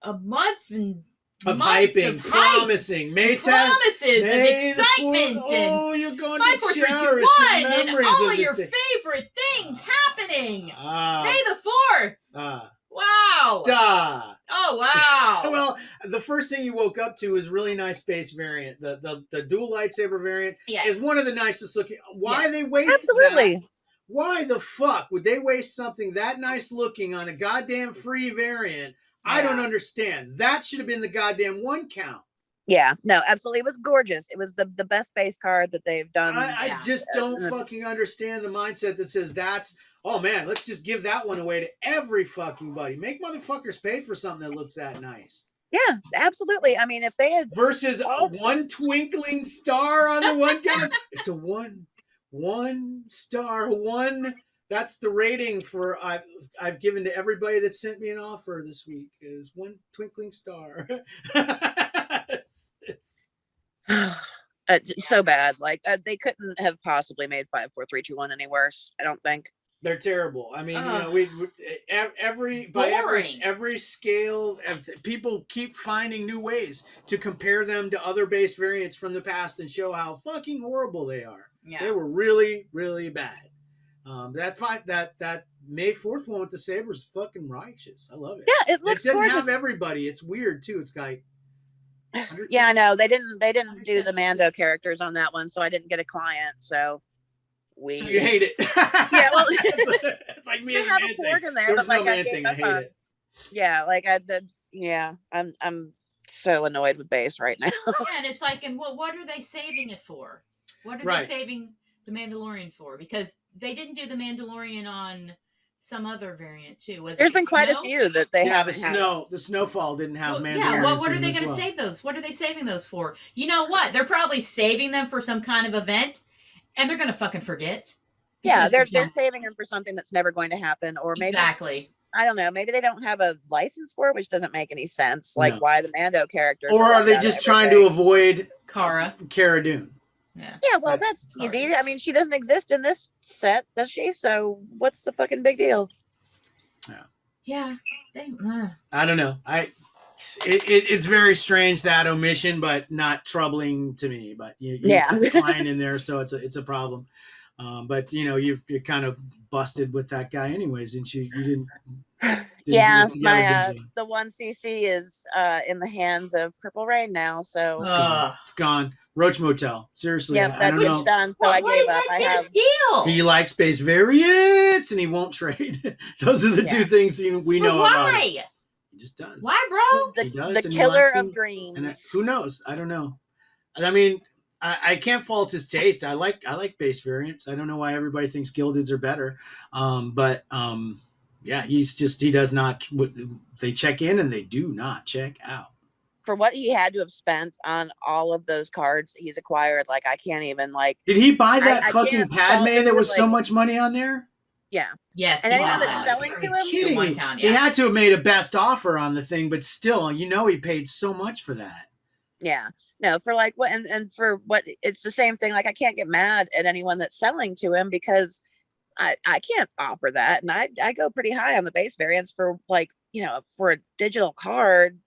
a month of hyping, promising, promises of excitement, and you're going to cherish your memories and all of your this favorite things happening. May the 4th. Wow. Duh. Oh, wow. Well, the first thing you woke up to is really nice base variant. The dual lightsaber variant is one of the nicest looking. Why they wasted that? Why the fuck would they waste something that nice looking on a goddamn free variant? Yeah. I don't understand. That should have been the goddamn 1 count. Yeah, no, absolutely. It was gorgeous. It was the best base card that they've done. I just don't fucking understand the mindset that says oh man, let's just give that one away to every fucking buddy. Make motherfuckers pay for something that looks that nice. Yeah, absolutely. I mean, if they had versus one twinkling star on the 1 count, it's a one star. That's the rating for I've given to everybody that sent me an offer this week is 1 twinkling star. it's so bad. Like they couldn't have possibly made 54321 any worse. I don't think. They're terrible. I mean, we every scale, people keep finding new ways to compare them to other base variants from the past and show how fucking horrible they are. Yeah. They were really, really bad. That May 4th one with the saber is fucking righteous. I love it. Yeah, it looks gorgeous. It didn't have everybody. It's weird too. It's like yeah, I know they didn't do the Mando characters on that one, so I didn't get a client. So you hate it. Yeah, well, it's like me and have a Ford in there, but like I hate it. Yeah, like I'm so annoyed with base right now. Yeah, and it's like, and what are they saving it for? What are they saving the Mandalorian for? Because they didn't do the Mandalorian on some other variant too. There's been quite a few that they haven't the Snowfall didn't have Mandalorian. Yeah, well, what are they going to save those? What are they saving those for? You know what? They're probably saving them for some kind of event, and they're going to fucking forget. Yeah, they're saving them for something that's never going to happen, or maybe exactly. I don't know. Maybe they don't have a license for it, which doesn't make any sense. Like why the Mando characters, or are they just trying to avoid Cara Dune? Yeah, well, that's easy. I mean, she doesn't exist in this set, does she? So what's the fucking big deal? Yeah. I don't know. It's very strange, that omission, but not troubling to me. But you put the client in there, so it's a problem. But you're kind of busted with that guy anyways, and you didn't yeah, my the 1cc is in the hands of Purple Rain now, so it's gone. Roach Motel. Seriously, yep, I don't know. Done, so I gave up. What is that deal? He likes space variants, and he won't trade. Those are the two things we know about. Why? He just does. Why, bro? The killer of dreams. And who knows? I don't know. I mean, I can't fault his taste. I like base variants. I don't know why everybody thinks gildeds are better. But yeah, he does not. They check in and they do not check out. For what he had to have spent on all of those cards he's acquired, like I can't even like. Did he buy that fucking Padme that was so much money on there? Yeah. Yes. And anyone that's selling to him, kidding me. He had to have made a best offer on the thing, but still, he paid so much for that. Yeah. No, for like what and for what it's the same thing. Like I can't get mad at anyone that's selling to him because I can't offer that. And I go pretty high on the base variants for like, for a digital card,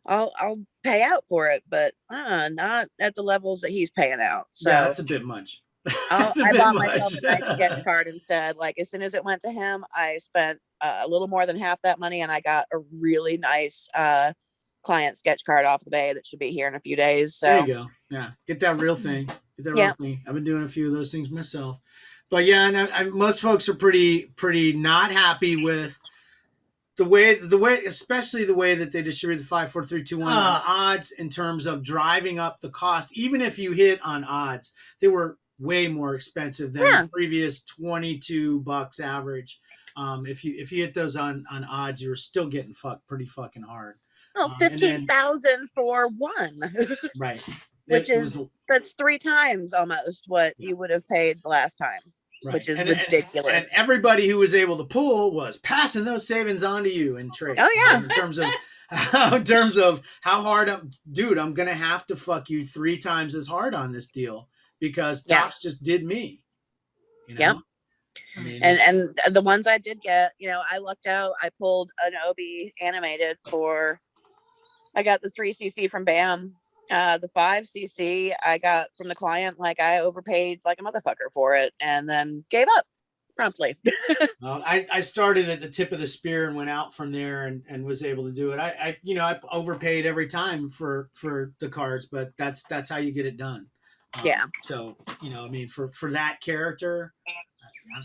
I'll pay out for it, but not at the levels that he's paying out. So yeah, that's a bit much. I bought myself a nice sketch card instead. Like as soon as it went to him, I spent a little more than half that money, and I got a really nice client sketch card off the bay that should be here in a few days. So there you go. Yeah, get that real thing. Real thing. I've been doing a few of those things myself, but yeah, and most folks are pretty not happy with the way, especially the way that they distribute the 5, 4, 3, 2, 1 on odds in terms of driving up the cost. Even if you hit on odds, they were way more expensive than the previous $22 average. If you hit those on odds, you were still getting fucked pretty fucking hard. Oh, 15,000 for one. Right. That's 3 times almost what you would have paid the last time. Right. Which is ridiculous. And everybody who was able to pull was passing those savings on to you in trade. Oh yeah. In terms of how hard I'm gonna have to fuck you 3 times as hard on this deal because Topps just did me. Yep. I mean, and the ones I did get, I lucked out. I pulled an Obi animated I got the 3cc from BAM. The 5cc I got from the client, like I overpaid like a motherfucker for it and then gave up promptly. I started at the tip of the spear and went out from there and was able to do it. I overpaid every time for the cards, but that's how you get it done. So, for that character,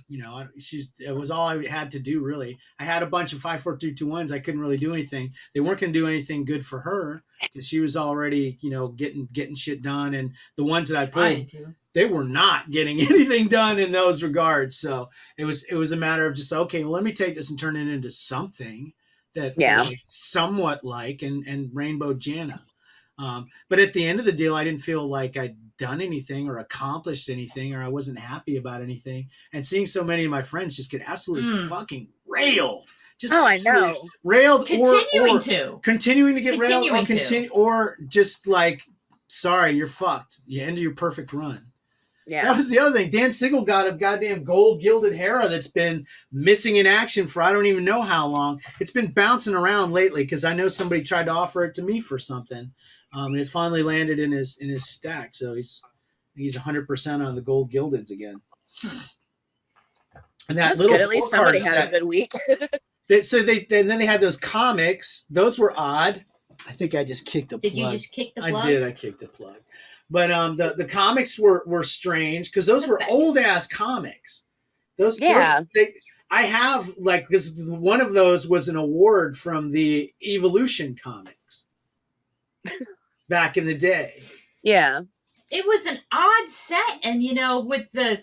it was all I had to do really. I had a bunch of 5, 4, 3, 2, 1s. I couldn't really do anything. They weren't going to do anything good for her because she was already, getting shit done. And the ones that I pulled, they were not getting anything done in those regards. So it was a matter of just, okay, well, let me take this and turn it into something that I somewhat like and Rainbow Jana. But at the end of the deal, I didn't feel like I'd done anything or accomplished anything, or I wasn't happy about anything. And seeing so many of my friends just get absolutely fucking railed. I know. Railed continuing to get railed or just like, sorry, you're fucked. You ended your perfect run. Yeah. That was the other thing. Dan Siegel got a goddamn gold gilded Hera that's been missing in action for I don't even know how long. It's been bouncing around lately because I know somebody tried to offer it to me for something. And it finally landed in his stack. So he's 100% on the gold gildeds again. And that little good. At least somebody had a good week. Then they had those comics. Those were odd. I think I just kicked a plug. Did you just kick the plug? I did. I kicked a plug. But the comics were strange because those were old ass comics. I have because one of those was an award from the Evolution comics back in the day. Yeah, it was an odd set, and with the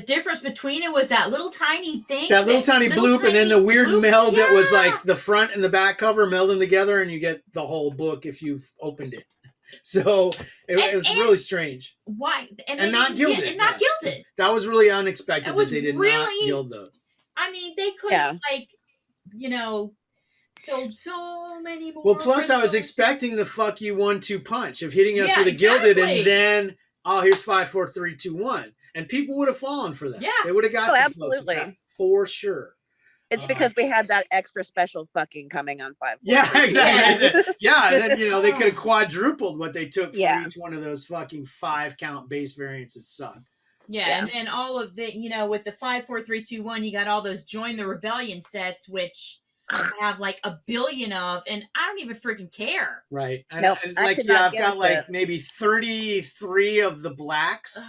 difference between it was that little tiny thing, that little tiny bloop, and then the weird meld that was like the front and the back cover melding together, and you get the whole book if you've opened it. So it was really strange. Why? And not gilded. And not gilded. That was really unexpected that they did not gild those. I mean, they could have sold so many more. Well, plus crystals. I was expecting the fuck you 1-2 punch of hitting us with a gilded and then oh, here's 5, 4, 3, 2, 1. And people would have fallen for that. Yeah. They would have got some folks with absolutely. that, for sure. It's because we had that extra special fucking coming on 5. Yeah, exactly. Yeah, and then, they could have Oh. quadrupled what they took for Yeah. each one of those fucking 5 count base variants that suck. Yeah, and then all of the, with the 5, 4, 3, 2, 1, you got all those Join the Rebellion sets, which I have like a billion of, and I don't even freaking care. Right. And, Nope, and I like, could yeah, not I've get got it like yet. maybe 33 of the blacks. Ugh.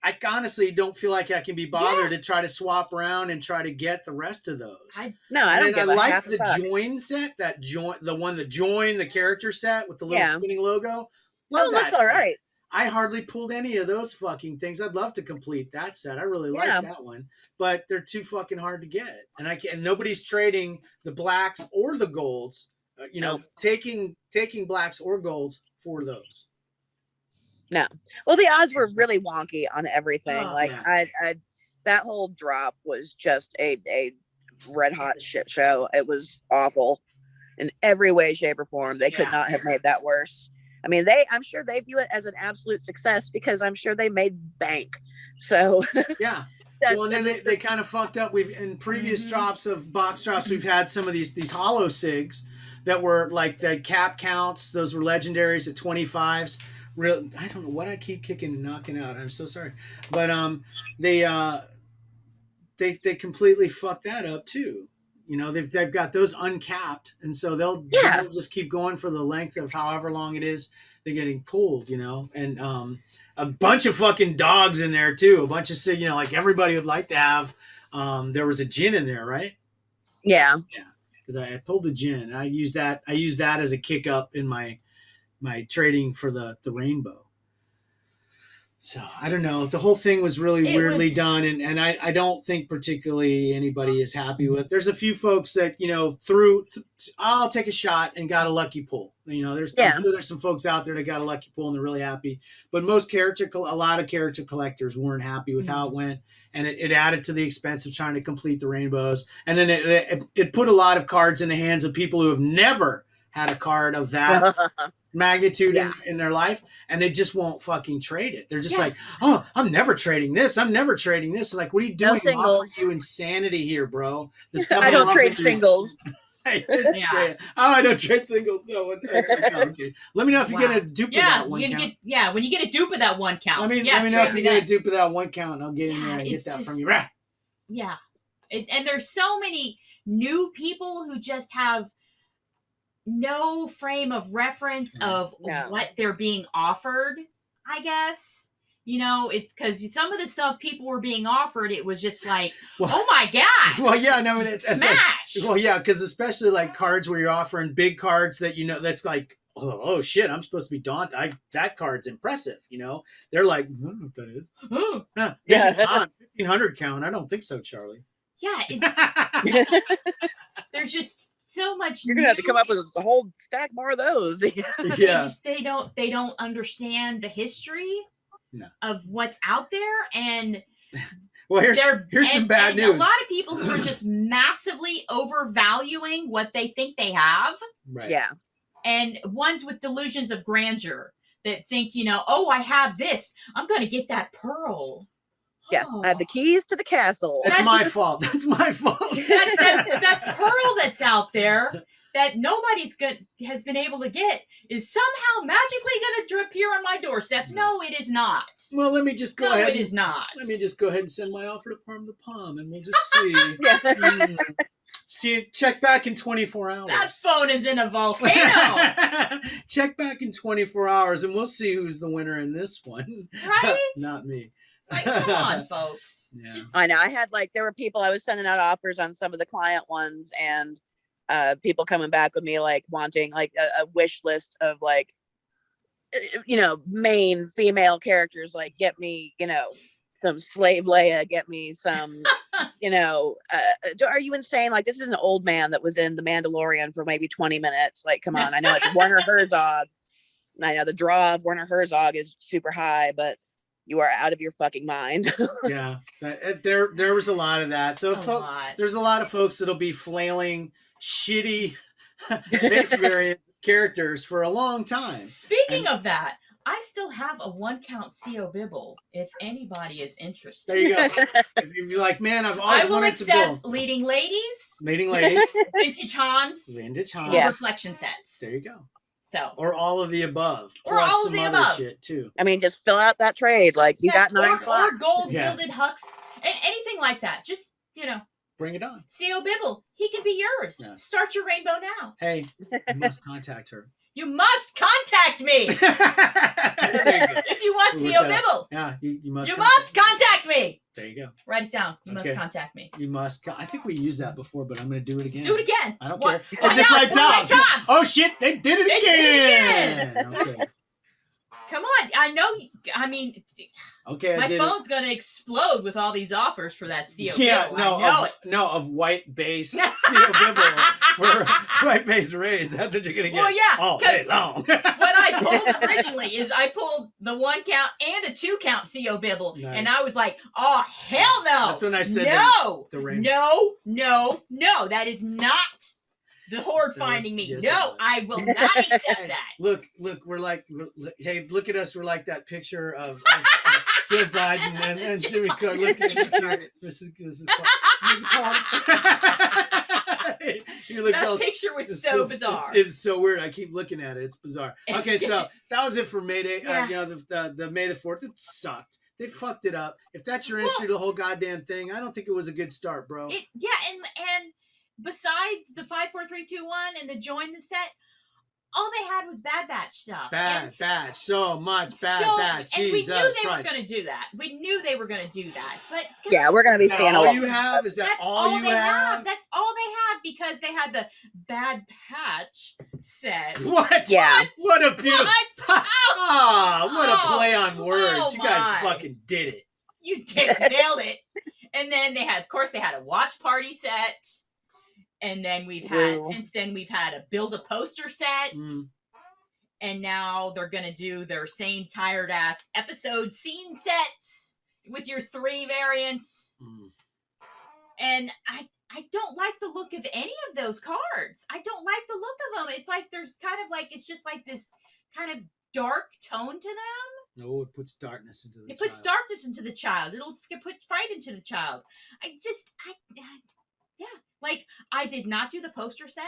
I honestly don't feel like I can be bothered to try to swap around and try to get the rest of those. I don't And give I a like half a the fuck. Join set, the one that Join the character set with the little spinning logo. Love Oh, that that's all set. right. I hardly pulled any of those fucking things. I'd love to complete that set. I really like that one, but they're too fucking hard to get. And nobody's trading the blacks or the golds. Taking blacks or golds for those. No. Well, the odds were really wonky on everything. Oh, I that whole drop was just a red hot shit show. It was awful in every way, shape, or form. They could not have made that worse. I mean, I'm sure they view it as an absolute success because I'm sure they made bank. So yeah. Well, and then they kind of fucked up. We've in previous drops of box drops, we've had some of these hollow sigs that were like the cap counts. Those were legendaries at 25s. I don't know what I keep kicking and knocking out. I'm so sorry, but they completely fucked that up too. They've got those uncapped, and so they'll just keep going for the length of however long it is they're getting pulled. And a bunch of fucking dogs in there too. A bunch of like everybody would like to have. There was a gin in there, right? Yeah. Because I pulled a gin. I use that as a kick up in my trading for the rainbow. So I don't know. The whole thing was really weirdly done, and I don't think particularly anybody is happy with it. There's a few folks that I'll take a shot and got a lucky pull. There's some folks out there that got a lucky pull and they're really happy. But a lot of character collectors weren't happy with how it went, and it added to the expense of trying to complete the rainbows. And then it put a lot of cards in the hands of people who have never had a card of that magnitude in their life, and they just won't fucking trade it. They're just like, oh, I'm never trading this. I'm never trading this. Like, what are you doing? I'm offering you insanity here, bro. The stuff I don't trade singles. It's great. Oh, I don't trade singles. No, okay. Let me know if you get a dupe of that one count. When you get a dupe of that one count. Let me know if you get a dupe of that one count, and I'll get in there and get that from you. Yeah. And there's so many new people who just have no frame of reference of what they're being offered, I guess. It's because some of the stuff people were being offered, it was just like, oh my God. Well, yeah, no, it's smash. Because especially like cards where you're offering big cards that, that's like, oh shit, I'm supposed to be daunted. That card's impressive, They're like, I don't know what that is. 1,500 count. I don't think so, Charlie. Yeah. There's just so much. You're gonna have to come up with a whole stack more of those. They don't understand the history of what's out there, and well, here's some bad news. A lot of people who are just massively overvaluing what they think they have. Right. Yeah. And ones with delusions of grandeur that think, oh, I have this. I'm going to get that pearl. Yeah, I have the keys to the castle. That's my fault. That's my fault. That pearl that's out there that nobody's has been able to get is somehow magically going to appear on my doorstep. No, it is not. Well, let me just go ahead. No, it is not. Let me just go ahead and send my offer to Palm to Palm, and we'll just see. See, check back in 24 hours. That phone is in a volcano. Check back in 24 hours, and we'll see who's the winner in this one. Right? Not me. Like, come on, folks. Yeah. I know. I had there were people, I was sending out offers on some of the client ones, and people coming back with me wanting a wish list of main female characters, get me some Slave Leia, get me some are you insane? This is an old man that was in The Mandalorian for maybe 20 minutes. Come on. I know it's Werner Herzog. I know the draw of Werner Herzog is super high, but you are out of your fucking mind. Yeah, there was a lot of that. So there's a lot of folks that'll be flailing shitty base variant characters for a long time. Speaking of that, I still have a 1-count CO Bibble if anybody is interested. There you go. If you're like, man, I've always I will wanted to accept build. leading ladies, Leading ladies, vintage Hans, vintage Hans. or Yes. reflection sets. There you go. So, Or all of the above, Or plus all of some the other above. shit too. I mean, just fill out that trade. Like, you yes, got 9 or slots. gold Yeah. gilded Hux, and anything like that. Just, Bring it on. CO Bibble, he can be yours. Yeah. Start your rainbow now. Hey, you must contact her. You must contact me There you go. if you want We'll CO work that Bibble. Yeah, you must. You must contact me. There you go. Write it down. You Okay. must contact me. You must. I think we used that before, but I'm going to do it again. Do it again. I don't What? care. Why Oh, just not? like We're like Tops. Tops. Oh shit, they did it They again. did it again. Okay. Come on. I know. I mean, Okay. my I did phone's going to explode with all these offers for that CO it. Yeah. Bibble. No. I know of white base CO Bibble for white base raise. That's what you're going to get. Well, yeah, All 'cause day long. what I pulled originally is I pulled the 1-count and a 2-count CO Bibble, Nice. and I was like, "Oh hell no!" That's when I said no, the rain- no, that is not the Horde Yes, finding me. yes, no, it was. I will not accept that. Look, we're like, hey, look at us. We're like that picture of Joe Biden and Jimmy Carter. Look at Mrs. Carter. You look That all- picture was it's so bizarre. It's so weird. I keep looking at it. It's bizarre. Okay, so that was it for May Day. Yeah. The May the 4th. It sucked. They fucked it up. If that's your entry to the whole goddamn thing, I don't think it was a good start, bro. And besides the 5, 4, 3, 2, 1 and the join the set, all they had was Bad Batch stuff. Bad Batch. So much Bad Batch. And Jesus we knew they Christ. were going to do that. We knew they were going to do that. But Yeah, we're going to be Is that seeing a all lot. you have? Is that that's all you they have? That's all they have because they had the Bad Patch set. What? Yeah. What a beautiful. What? What a play on words. oh You guys my. fucking did it. You nailed it. And then they had, of course, they had a watch party set. And then since then we've had a build a poster set. Mm. And now they're going to do their same tired ass episode scene sets with your 3 variants. Mm. And I don't like the look of any of those cards. I don't like the look of them. It's like there's kind of like, it's just like this kind of dark tone to them. No, it puts darkness into the It puts child. darkness into the child. It'll put fright into the child. Yeah. Like, I did not do the poster set.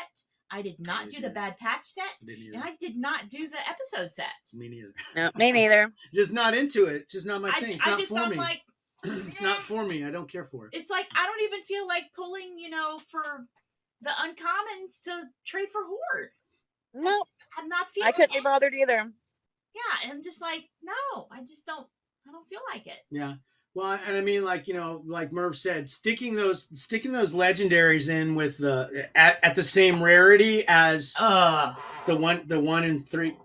I did not do the Bad Patch set. Didn't And either. I did not do the episode set. Me neither. No, me neither. Just not into it. It's just not my I thing. It's I not just for don't me. like, It's not for me. I don't care for it. it's like, I don't even feel like pulling, for the uncommons to trade for Horde. No, I'm not feeling I couldn't be it. bothered either. Yeah, and I'm just like, no, I don't feel like it. Yeah. Well, and I mean, like, like Merv said, sticking those legendaries in with at the same rarity as the 1 and 3,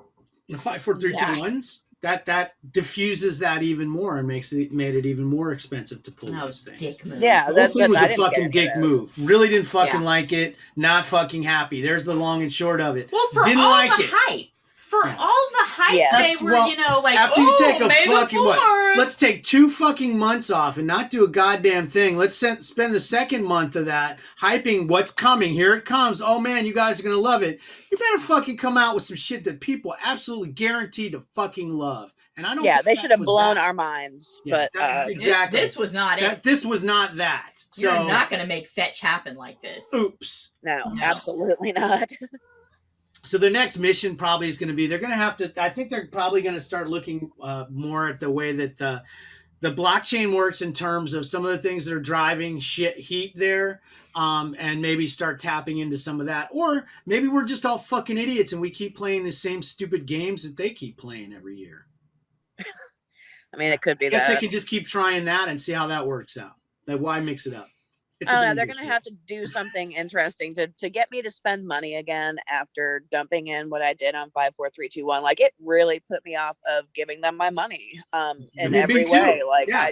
the 5, 4, 3, 2 1s. That diffuses that even more and made it even more expensive to pull those things. Dick move. Yeah, The whole that's thing was I a didn't get fucking any dick of that. move. Really didn't fucking Yeah. like it. Not fucking happy. There's the long and short of it. Well, for Didn't all like the it. hype. For Yeah. all the hype, Yeah. they That's- were, well, like, after you take a May the fucking what? 4th. Let's take 2 fucking months off and not do a goddamn thing. Let's spend the second month of that hyping what's coming. Here it comes. Oh man, you guys are gonna love it. You better fucking come out with some shit that people absolutely guaranteed to fucking love. And I don't. Yeah, think they that should have was blown that. our minds. Yeah, But that- exactly. This was not it. This was not that. So You're not going to make fetch happen like this. oops. no, No. absolutely not. So the next mission probably is going to be, they're going to have to, I think they're probably going to start looking more at the way that the blockchain works in terms of some of the things that are driving heat there, and maybe start tapping into some of that. Or maybe we're just all fucking idiots and we keep playing the same stupid games that they keep playing every year. I mean, it could be I guess that. they can just keep trying that and see how that works out. Like, why mix it up? It's I a don't know. They're dangerous going to game. have to do something interesting to get me to spend money again after dumping in what I did on 5, 4, 3, 2, 1. Like, it really put me off of giving them my money in Me every too. way. Like, Yeah.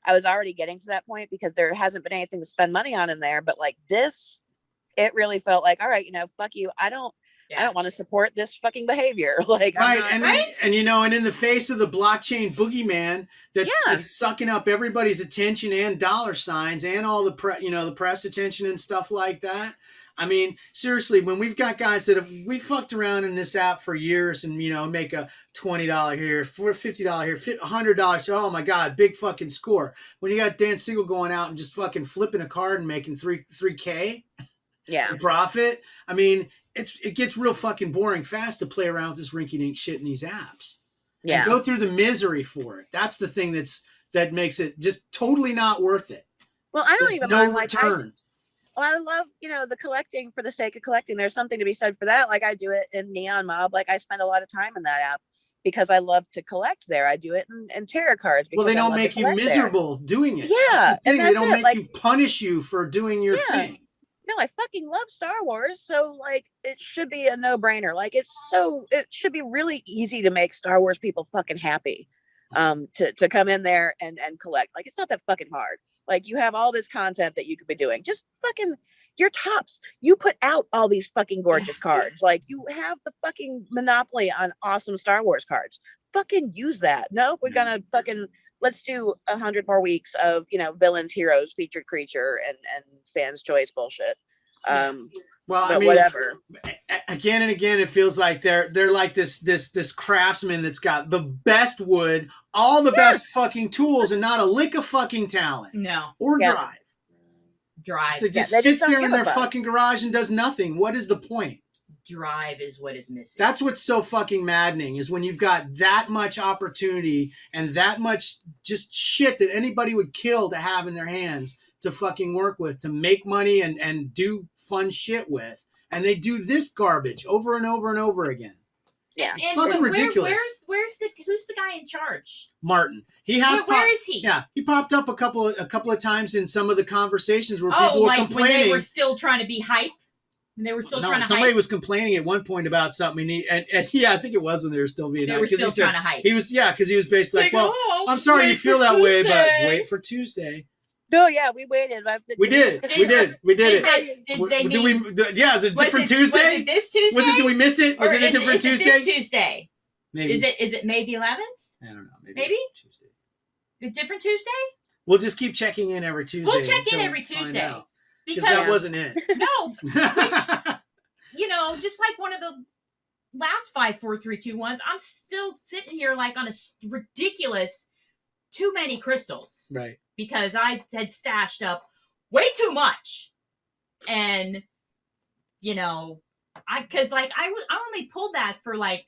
I was already getting to that point because there hasn't been anything to spend money on in there. But like this, it really felt like, all right, fuck you. I don't want to support this fucking behavior. Like, Right, I'm not, and and in the face of the blockchain boogeyman that's sucking up everybody's attention and dollar signs and all the the press attention and stuff like that, I mean, seriously, when we've got guys that we fucked around in this app for years and, make a $20 here, $50 here, $100. So, oh my God, big fucking score. When you got Dan Siegel going out and just fucking flipping a card and making 3K in profit, I mean, it gets real fucking boring fast to play around with this rinky-dink shit in these apps. Yeah. And go through the misery for it. That's the thing that makes it just totally not worth it. Well, I don't even mind return. I love, the collecting for the sake of collecting. There's something to be said for that. Like I do it in Neon Mob. Like I spend a lot of time in that app because I love to collect there. I do it in tarot cards. Well, they don't make you miserable doing it. Yeah. And they don't make you punish you for doing your thing. No, I fucking love Star Wars. So it should be a no-brainer. It should be really easy to make Star Wars people fucking happy. To come in there and collect. It's not that fucking hard. You have all this content that you could be doing. Just fucking your tops. You put out all these fucking gorgeous cards. You have the fucking monopoly on awesome Star Wars cards. Fucking use that. No, we're gonna fucking let's do 100 more weeks of villains, heroes, featured creature, and fans' choice bullshit. Whatever. Again and again, it feels like they're like this craftsman that's got the best wood, all the best fucking tools, and not a lick of fucking talent. No. Or drive. So just sits there in their fucking garage and does nothing. What is the point? Drive is what is missing. That's what's so fucking maddening is when you've got that much opportunity and that much just shit that anybody would kill to have in their hands to fucking work with, to make money and do fun shit with. And they do this garbage over and over and over again. Yeah. It's fucking ridiculous. Who's the guy in charge? Martin. He has where is he? Yeah. He popped up a couple of times in some of the conversations where people were complaining. When they were still trying to be hype? Somebody was complaining at one point about something, and yeah, I think it was when they were still being hype. They were still trying to hype. He was, because he was basically I'm sorry you feel that way, but wait for Tuesday. No, yeah, we waited. We did it. Is it different Tuesday? Was it this Tuesday? Did we miss it? Was it a different Tuesday? This Tuesday. Maybe. Is it May the 11th? I don't know. Maybe? Tuesday. A different Tuesday? We'll just keep checking in every Tuesday. We'll check in every Tuesday. Because that wasn't it. No. Which, just like one of the last 5, 4, 3, 2, 1s, I'm still sitting here on a ridiculous too many crystals. Right. Because I had stashed up way too much. And, I only pulled that for a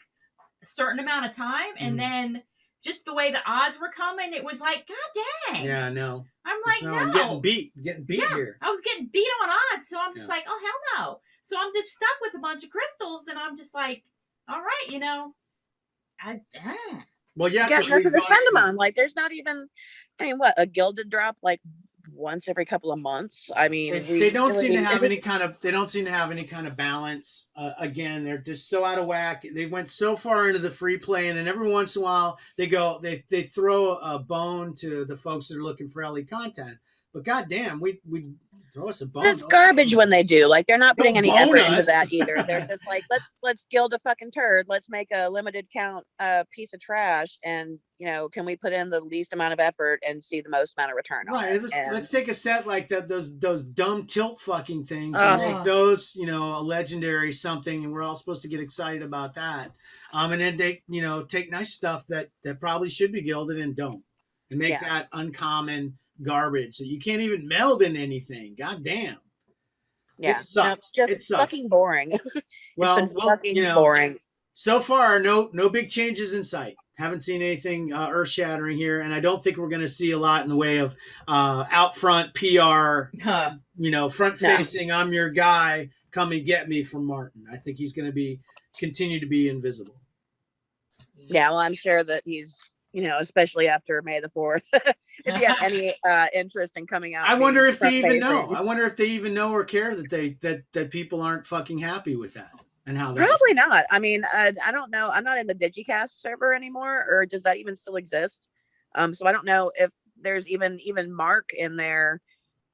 certain amount of time. And then just the way the odds were coming, it was God dang. Yeah, I know. I'm getting beat here. I was getting beat on odds. So I'm just oh, hell no. So I'm just stuck with a bunch of crystals. And I'm just all right, Well, yeah, because a friend of mine, there's not even, a gilded drop once every couple of months. I mean, they don't seem to have any kind of balance. Again, they're just so out of whack. They went so far into the free play, and then every once in a while they throw a bone to the folks that are looking for LE content. But goddamn, we throw us a bone. It's garbage when they do. They're not putting any effort into that either. They're just let's gild a fucking turd. Let's make a limited count piece of trash, and can we put in the least amount of effort and see the most amount of return? Right. Let's take a set like that. Those dumb tilt fucking things. And make those a legendary something, and we're all supposed to get excited about that. And then they take nice stuff that probably should be gilded and don't, and make that uncommon garbage that you can't even meld in anything. God damn. Yeah, it sucks. It sucks. Fucking boring. Boring. So far, no big changes in sight. Haven't seen anything earth-shattering here, and I don't think we're going to see a lot in the way of out front PR. Front-facing. I'm your guy. Come and get me from Martin. I think he's going to continue to be invisible. Yeah, well, I'm sure that he's. Especially after May the 4th, if you have any interest in coming out. I wonder if they even know. I wonder if they even know or care that people aren't fucking happy with that and how. Probably not. I mean, I don't know. I'm not in the Digicast server anymore, or does that even still exist? So I don't know if there's even Mark in there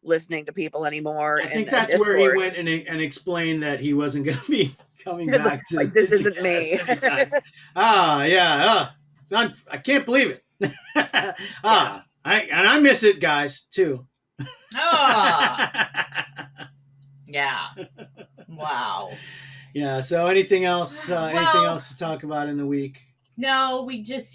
listening to people anymore. I think that's where he went and explained that he wasn't going to be coming back to. This isn't me. Yeah. I can't believe it. I miss it, guys, too. Yeah, Yeah. Wow. Yeah. So anything else? Anything else to talk about in the week? No, we just,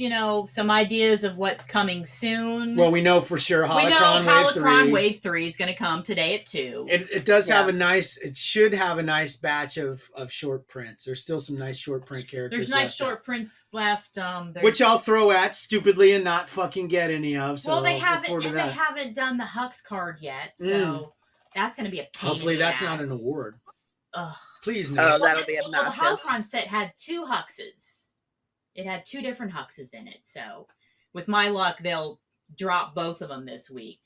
some ideas of what's coming soon. Well, we know for sure Holocron Wave 3 is going to come today at 2. It does have it should have a nice batch of short prints. There's still some nice short print characters. There's nice short prints left. Which I'll throw at stupidly and not fucking get any of. So they haven't done the Hux card yet, so that's going to be a pain. Hopefully that's not an award. Please no. Oh, that'll be obnoxious. The Holocron set had 2 Huxes. It had 2 different Huxes in it, so with my luck, they'll drop both of them this week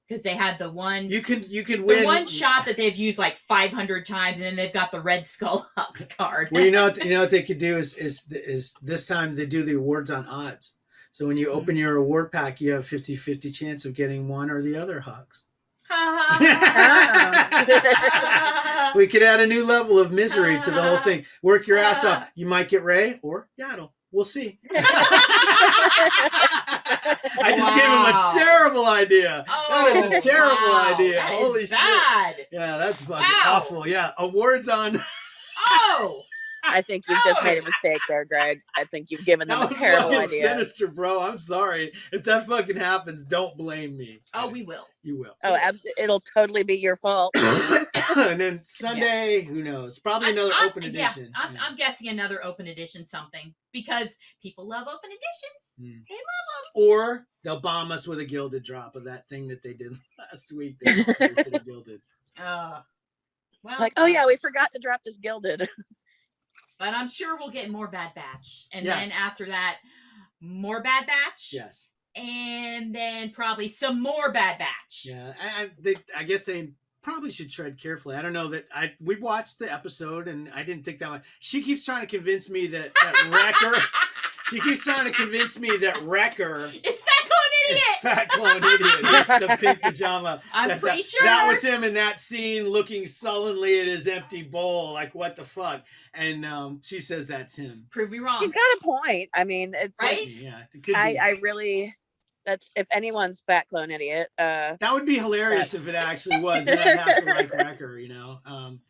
because they had the one. You can win the one shot that they've used like 500 times, and then they've got the Red Skull Hux card. Well, you know what they could do is this time they do the awards on odds. So when you open your award pack, you have 50-50 chance of getting one or the other Hux. We could add a new level of misery to the whole thing. Work your ass off. You might get Ray or Yaddle. We'll see. I just gave him a terrible idea. That is a terrible idea. That Holy is bad. shit. Yeah, that's fucking awful. Yeah, awards on. I think you've just made a mistake there, Greg. I think you've given them a terrible idea. Sinister, bro. I'm sorry. If that fucking happens, don't blame me. Oh, we will. You will. Oh, it'll totally be your fault. And then Sunday, who knows? Probably another open edition. Yeah, I'm guessing another open edition something because people love open editions. They love them. Or they'll bomb us with a gilded drop of that thing that they did last week. They should have gilded. Well, like, oh yeah, we forgot to drop this gilded. But I'm sure we'll get more Bad Batch. And then after that, more Bad Batch. Yes. And then probably some more Bad Batch. Yeah. I guess they probably should tread carefully. I don't know that we watched the episode and I didn't think that much. She keeps trying to convince me that Wrecker. She keeps trying to convince me that Wrecker is Fat Clone Idiot. Is Fat Clone Idiot. It's the pink pajama. I'm pretty sure that was him in that scene, looking sullenly at his empty bowl, like what the fuck. And she says that's him. Prove me wrong. He's got a point. I mean, it's right. Yeah, it could be. I really. That's if anyone's Fat Clone Idiot. That would be hilarious if it actually was. And I'd have to like Wrecker,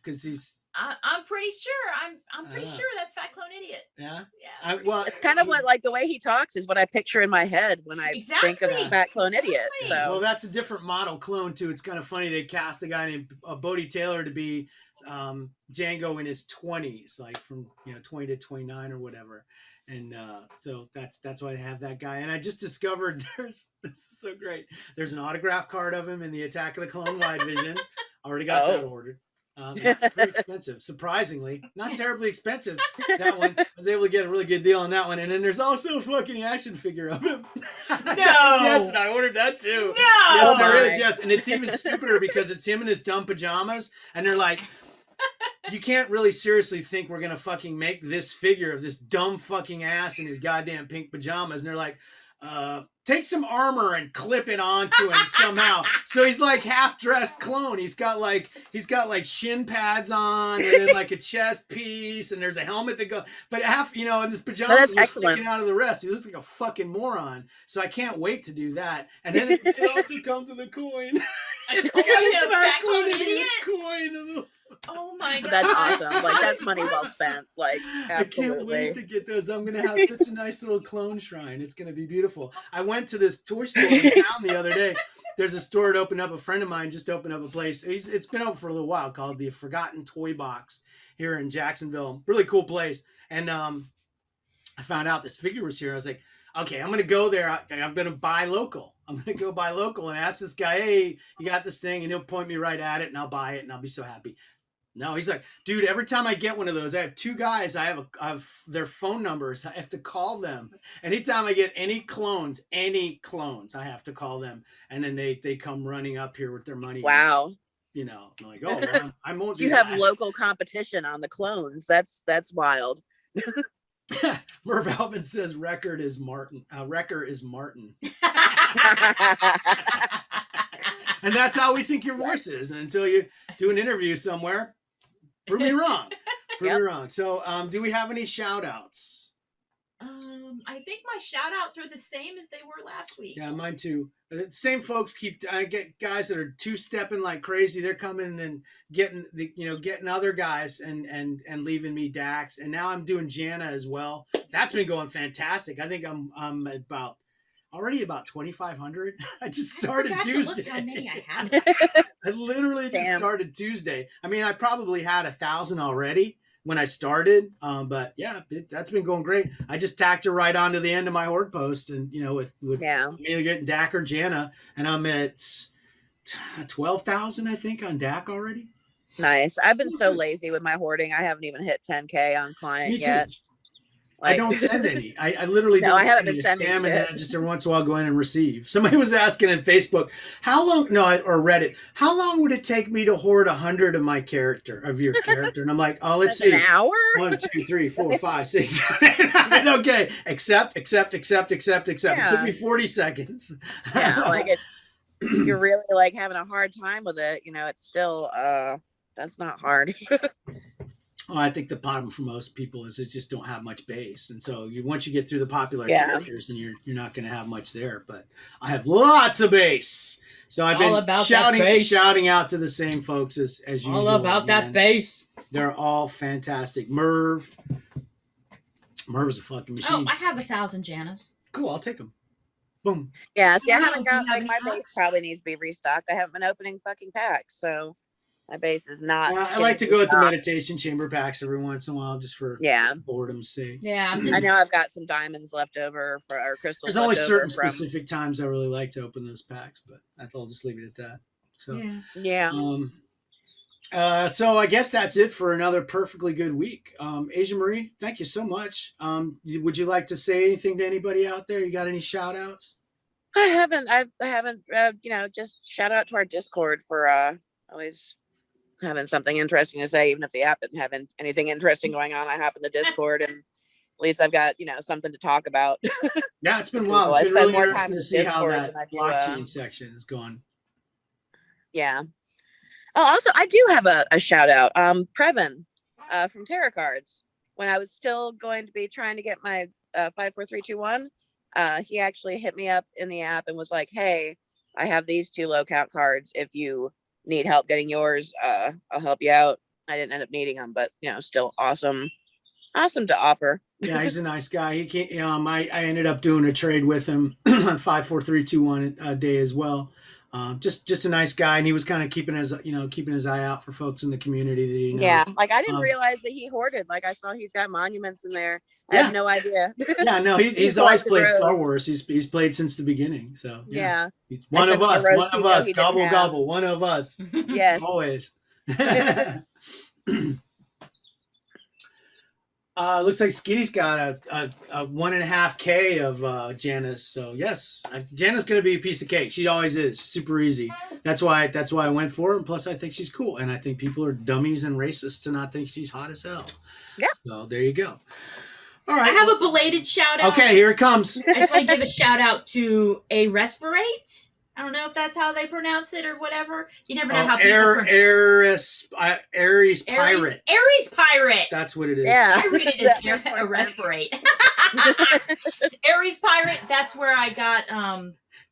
because he's. I'm pretty sure. I'm pretty sure that's Fat Clone Idiot. Yeah. Yeah. Well, it's kind of what like the way he talks is what I picture in my head when I think of Fat Clone Idiot. So. Well, that's a different model clone too. It's kind of funny they cast a guy named Bodie Taylor to be Django in his 20s, like from 20 to 29 or whatever. And so that's why I have that guy. And I just discovered this is so great. There's an autograph card of him in the Attack of the Clone Wide Vision. Already got that ordered. Pretty expensive, surprisingly, not terribly expensive. That one, I was able to get a really good deal on that one. And then there's also a fucking action figure of him. No. Yes, and I ordered that too. No. Yes, there is. Yes, and it's even stupider because it's him in his dumb pajamas, and they're like, you can't really seriously think we're gonna fucking make this figure of this dumb fucking ass in his goddamn pink pajamas, and they're like, take some armor and clip it onto him somehow. So he's like half-dressed clone. He's got like shin pads on, and then like a chest piece, and there's a helmet that goes. But and this pajamas are sticking out of the rest. He looks like a fucking moron. So I can't wait to do that. And then it also comes with a coin. It's got a Fat Clone Idiot coin. Oh my god, that's awesome! Like that's money well spent. Like absolutely. I can't wait to get those. I'm gonna have such a nice little clone shrine. It's gonna be beautiful. I went to this toy store in town the other day. There's a store that opened up. A friend of mine just opened up a place. It's been open for a little while, called the Forgotten Toy Box here in Jacksonville. Really cool place. And I found out this figure was here. I was like, okay, I'm gonna go there. I'm gonna buy local. I'm gonna go buy local and ask this guy, hey, you got this thing? And he'll point me right at it, and I'll buy it, and I'll be so happy. No, he's like, dude, every time I get one of those, I have 2 guys. I have their phone numbers. I have to call them. Anytime I get any clones, I have to call them. And then they come running up here with their money. Wow. I'm like, oh, well, I won't do you have local competition on the clones. That's wild. Merv Alvin says Wrecker is Martin. And that's how we think your voice is. And until you do an interview somewhere, prove me wrong. Prove me wrong. So, do we have any shout outs? I I think my shout outs are the same as they were last week. Yeah, mine too. The same folks I get guys that are two-stepping like crazy. They're coming and getting other guys and leaving me Dax. And now I'm doing Jana as well. That's been going fantastic. I think I'm already about 2,500. I just started Tuesday. Look how many I have. I literally just started Tuesday. I mean, I probably had 1,000 already when I started. But yeah, that's been going great. I just tacked her right onto the end of my horde post, and with either getting Dak or Jana, and I'm at 12,000, I think, on Dak already. Nice. I've been so lazy with my hoarding. I haven't even hit 10K on client yet. I don't send any. I literally don't. I haven't been been sending spam, shit. and then just every once in a while go in and receive. Somebody was asking in Facebook, or Reddit, how long would it take me to hoard 100 of your character? And I'm like, oh, let's see. An hour? 1, 2, 3, 4, 5, 6, 7, 8. Okay, accept. Yeah. It took me 40 seconds. Yeah, like you're really like having a hard time with it. It's still that's not hard. Well, I think the problem for most people is they just don't have much base, and so once you get through the popular characters, then you're not going to have much there. But I have lots of base, so I've been shouting out to the same folks as usual. All about that base. They're all fantastic. Merv is a fucking machine. Oh, I have 1,000 Janas. Cool, I'll take them. Boom. Yeah, see, I haven't got my base probably needs to be restocked. I haven't been opening fucking packs, so. My base is not. I like to go at the meditation chamber packs every once in a while, just for boredom's sake. Yeah, I know I've got some diamonds left over for our crystals. There's only certain specific times I really like to open those packs, but I'll just leave it at that. So so I guess that's it for another perfectly good week. AjaMarie, thank you so much. Would you like to say anything to anybody out there? You got any shout outs? I haven't. Just shout out to our Discord for always having something interesting to say, even if the app didn't have anything interesting going on. I hop in the Discord, and at least I've got something to talk about. Yeah, it's been wild. It's been really interesting to see how that blockchain section is going. Yeah. Oh, also, I do have a shout out. Previn from Tarot Cards. When I was still going to be trying to get my 54321, he actually hit me up in the app and was like, "Hey, I have these 2 low count cards. If you need help getting yours, I'll help you out." I didn't end up needing them, but still awesome to offer. Yeah, he's a nice guy. He can't, I ended up doing a trade with him on 54321 a day as well. Just a nice guy, and he was kind of keeping his eye out for folks in the community that he knows. Yeah, like I didn't realize that he hoarded. Like I saw he's got monuments in there. I had no idea. Yeah, no, he's always played Star Wars. He's played since the beginning. So yeah. He's one of us. Gobble gobble. One of us. Yes, always. Looks like Skitty's got a 1.5K of Janice. So yes, Janice's gonna be a piece of cake. She always is. Super easy. That's why I went for her. And plus, I think she's cool, and I think people are dummies and racists to not think she's hot as hell. Yeah. So there you go. All right. I have a belated shout out. Okay, here it comes. I just want to give a shout out to AjaMarie. I don't know if that's how they pronounce it or whatever. You never know how people Aries Pirate. Aries Pirate. That's what it is. Yeah. I read it as AjaMarie. Aries Pirate. That's where I got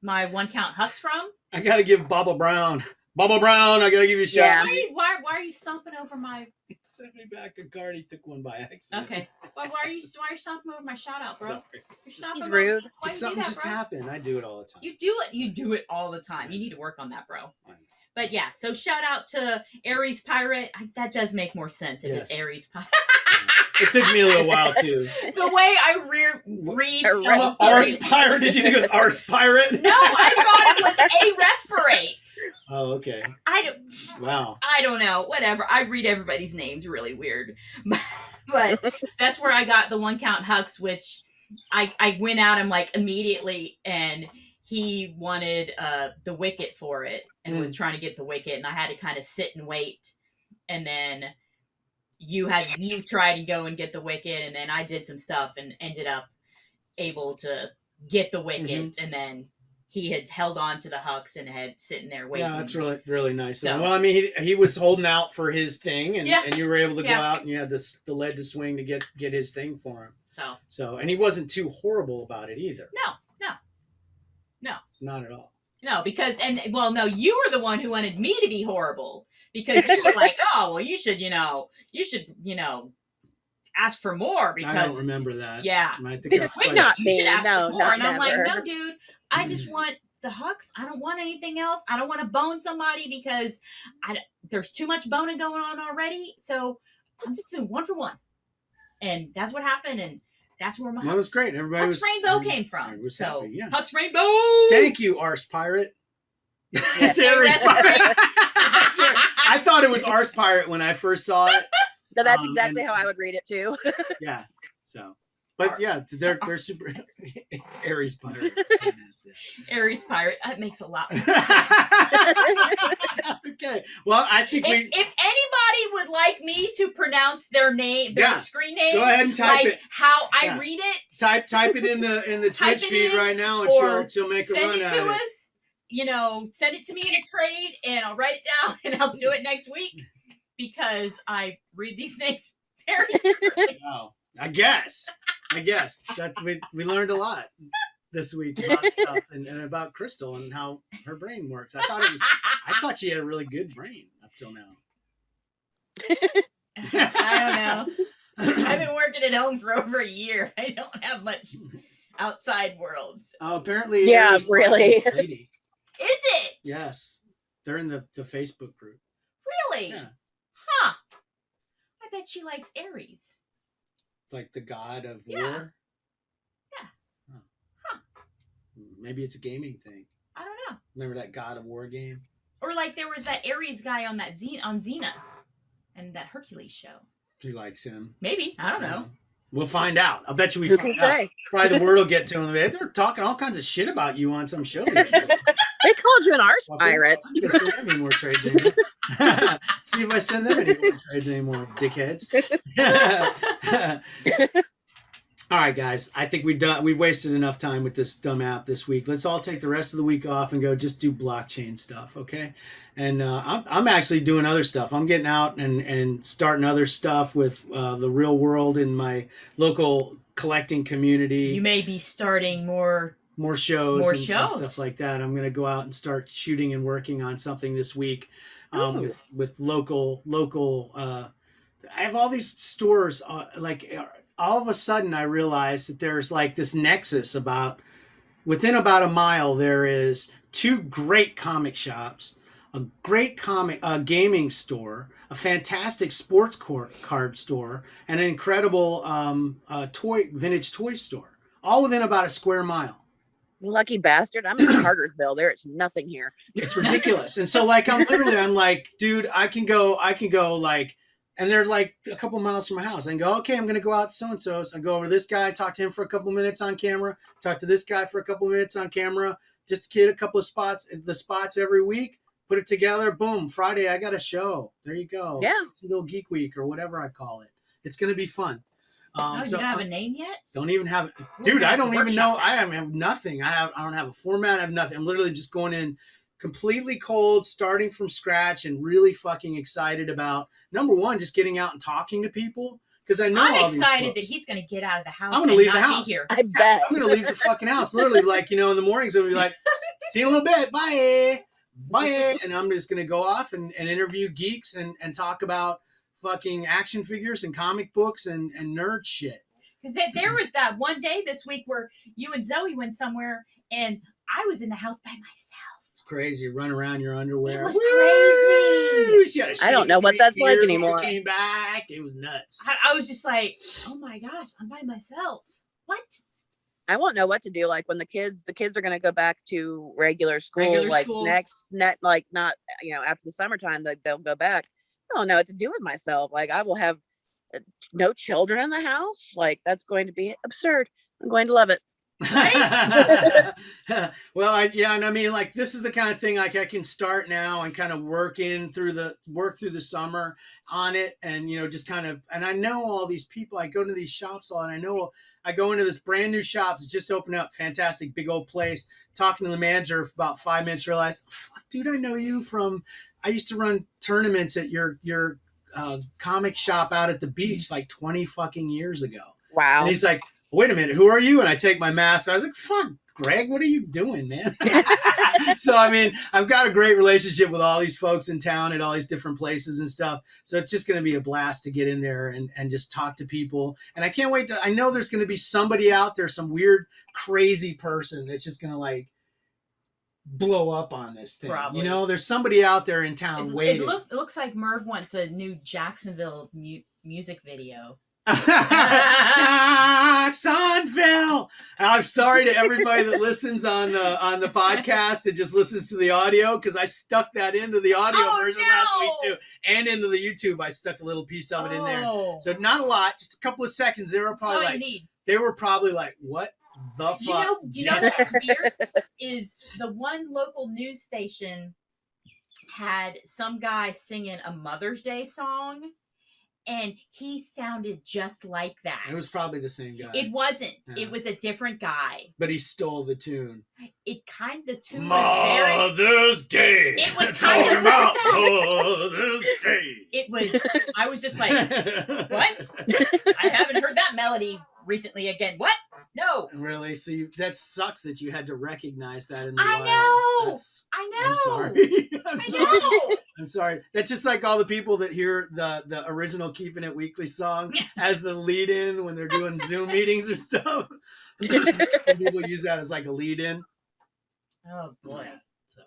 my 1 count Hux from. I gotta give Baba Brown. I gotta give you a shout. Why are you stomping over my? He sent me back a card. He took one by accident. Okay. Well, why are you stomping over my shout out, bro? Sorry. You're stomping He's rude. Something just happened. I do it all the time. You do it all the time. You need to work on that, bro. But yeah, so shout out to Aries Pirate. That does make more sense if it's Aries Pirate. It took me a little while too. The way I read Ars Pirate. Did you think it was Ars Pirate? No, I thought it was a respirate. Oh, okay. Wow. I don't know. Whatever. I read everybody's names really weird. But that's where I got the 1 count Hux, which I went at him like immediately, and he wanted the wicket for it and was trying to get the wicket, and I had to kind of sit and wait, and then you tried to go and get the wicket, and then I did some stuff and ended up able to get the wicket, and then he had held on to the Hux and had sitting there waiting. Yeah, that's really, really nice. So, well, I mean, he was holding out for his thing, and you were able to go out, and you had the lead to swing to get his thing for him. So, and he wasn't too horrible about it either. No. Not at all. No, because, you were the one who wanted me to be horrible because you were like, oh, well, you should ask for more because I don't remember that. Yeah. I think Not me. No, more. And I'm like, never. no, dude, I just want the hucks. I don't want anything else. I don't want to bone somebody because there's too much boning going on already. So I'm just doing one for one. And that's what happened. And that's where my Well, it was great. Everybody Huck's Rainbow came from. Was so happy, yeah. Huck's Rainbow. Thank you, Arse Pirate. Yes. It's Aries Pirate. I thought it was Arse Pirate when I first saw it. No, that's exactly how I would read it too. Yeah. So, but yeah, they're super Aries Pirate. Aries Pirate. That makes a lot more sense. Okay. Well, I think if anybody would like me to pronounce their name, their screen name, go ahead and type it. How I read it. Type it in the Twitch feed right now, and she'll make a run send it at to it. us. Send it to me in a trade, and I'll write it down, and I'll do it next week because I read these names very differently. Oh, I guess that we learned a lot this week about stuff and about Crystal and how her brain works. I thought she had a really good brain up till now. I don't know. I've been working at home for over a year. I don't have much outside worlds. Oh, apparently. Yeah, really. Lady. Is it? Yes. They're in the Facebook group. Really? Yeah. Huh. I bet she likes Aries. Like the god of Yeah. war? Yeah. Oh. Huh. Maybe it's a gaming thing. I don't know. Remember that God of War game? Or like there was that Aries guy on that on Xena and that Hercules show. She likes him. Maybe. I don't know. We'll find out. I bet you we Who find can out. say? Probably the word will get to them. They're talking all kinds of shit about you on some show. They called you an arse pirate. I'm gonna send them any more trades anymore. See if I send them any more trades anymore, dickheads. All right, guys. I think we wasted enough time with this dumb app this week. Let's all take the rest of the week off and go just do blockchain stuff, okay? And I'm actually doing other stuff. I'm getting out and starting other stuff with the real world in my local collecting community. You may be starting more shows and stuff like that. I'm going to go out and start shooting and working on something this week with local. I have all these stores. All of a sudden, I realized that there's like this nexus within about a mile. There is two great comic shops, a great gaming store, a fantastic sports card store, and an incredible vintage toy store, all within about a square mile. Lucky bastard. I'm in Cartersville. There is nothing here. It's ridiculous. And so I'm like, dude, I can go like, and they're like a couple miles from my house. I can go, okay, I'm going to go out to so-and-so's. I go over to this guy, talk to him for a couple minutes on camera, talk to this guy for a couple minutes on camera, just get a couple of spots every week, put it together. Boom. Friday, I got a show. There you go. Yeah. Little Geek Week or whatever I call it. It's going to be fun. You don't have a name yet? Don't even have it. Dude, I don't even know. I have nothing. I don't have a format. I have nothing. I'm literally just going in completely cold, starting from scratch, and really fucking excited about, number one, just getting out and talking to people. Because I know I'm all excited these that he's going to get out of the house. I'm going to leave the house. Be here. I bet. I'm going to leave the fucking house. Literally, like, in the mornings, I'm going to be like, see you in a little bit. Bye. Bye. And I'm just going to go off and interview geeks and talk about fucking action figures and comic books and nerd shit. Because there was that one day this week where you and Zoe went somewhere and I was in the house by myself. It's crazy. Run around your underwear. It was crazy. I don't know what that's like anymore. Came back. It was nuts. I was just like, oh my gosh, I'm by myself. What? I won't know what to do. Like when the kids are going to go back to regular school, not, after the summertime, they'll go back. I don't know what to do with myself. Like I will have no children in the house. Like that's going to be absurd. I'm going to love it. Right? Well, and I mean, like this is the kind of thing like I can start now and kind of work through the summer on it, and just kind of. And I know all these people. I go to these shops and I know I go into this brand new shop that's just opened up, fantastic big old place. Talking to the manager for about 5 minutes, realized, fuck, dude, I know you from. I used to run tournaments at your comic shop out at the beach like 20 fucking years ago. Wow. And he's like, wait a minute, who are you? And I take my mask. I was like, fuck, Greg, what are you doing, man? So, I mean, I've got a great relationship with all these folks in town at all these different places and stuff. So it's just going to be a blast to get in there and just talk to people. And I can't wait I know there's going to be somebody out there, some weird, crazy person that's just going to like blow up on this thing. Probably. You know, there's somebody out there in town waiting. It looks like Merv wants a new Jacksonville music video. Jacksonville. I'm sorry to everybody that listens on the podcast and just listens to the audio, because I stuck that into the audio version last week too, and into the YouTube. I stuck a little piece of it in there, so not a lot, just a couple of seconds. They were probably like, what the fuck? You know what's weird is the one local news station had some guy singing a Mother's Day song. And he sounded just like that. It was probably the same guy. It wasn't. Yeah. It was a different guy. But he stole the tune. The tune Mother's was very... Day. It was kind of like that. Mother's Day. It was... I was just like, what? I haven't heard that melody recently again. What? No. Really? So that sucks that you had to recognize that in the I wild. know. I'm sorry. I know. I'm sorry. That's just like all the people that hear the original Keeping It Weekly song as the lead-in when they're doing Zoom meetings or stuff. People use that as like a lead-in. Oh, boy. Yeah. So,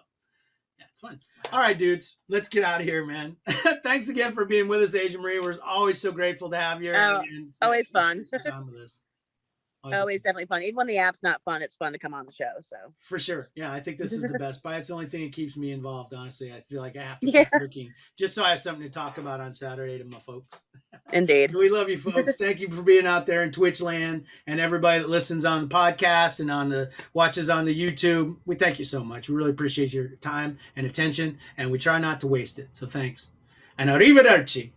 yeah, it's fun. All right, dudes. Let's get out of here, man. Thanks again for being with us, AjaMarie. We're always so grateful to have you. Always fun. On with us. Always definitely fun. Even when the app's not fun, it's fun to come on the show. So for sure. Yeah, I think this is the best part. It's the only thing that keeps me involved, honestly. I feel like I have to keep working just so I have something to talk about on Saturday to my folks. Indeed. So we love you, folks. Thank you for being out there in Twitch land, and everybody that listens on the podcast and watches on the YouTube. We thank you so much. We really appreciate your time and attention, and we try not to waste it. So thanks. And arrivederci.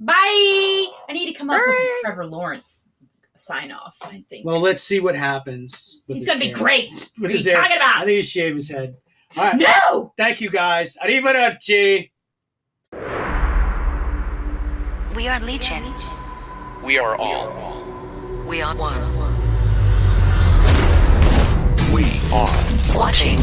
Bye. I need to come up with a Trevor Lawrence sign off, I think. Well, let's see what happens. He's going to be great. What are you talking about? I think he shaved his head. All right. No! Thank you, guys. Arrivederci. We are Legion. We are all. We are one. We are Watching.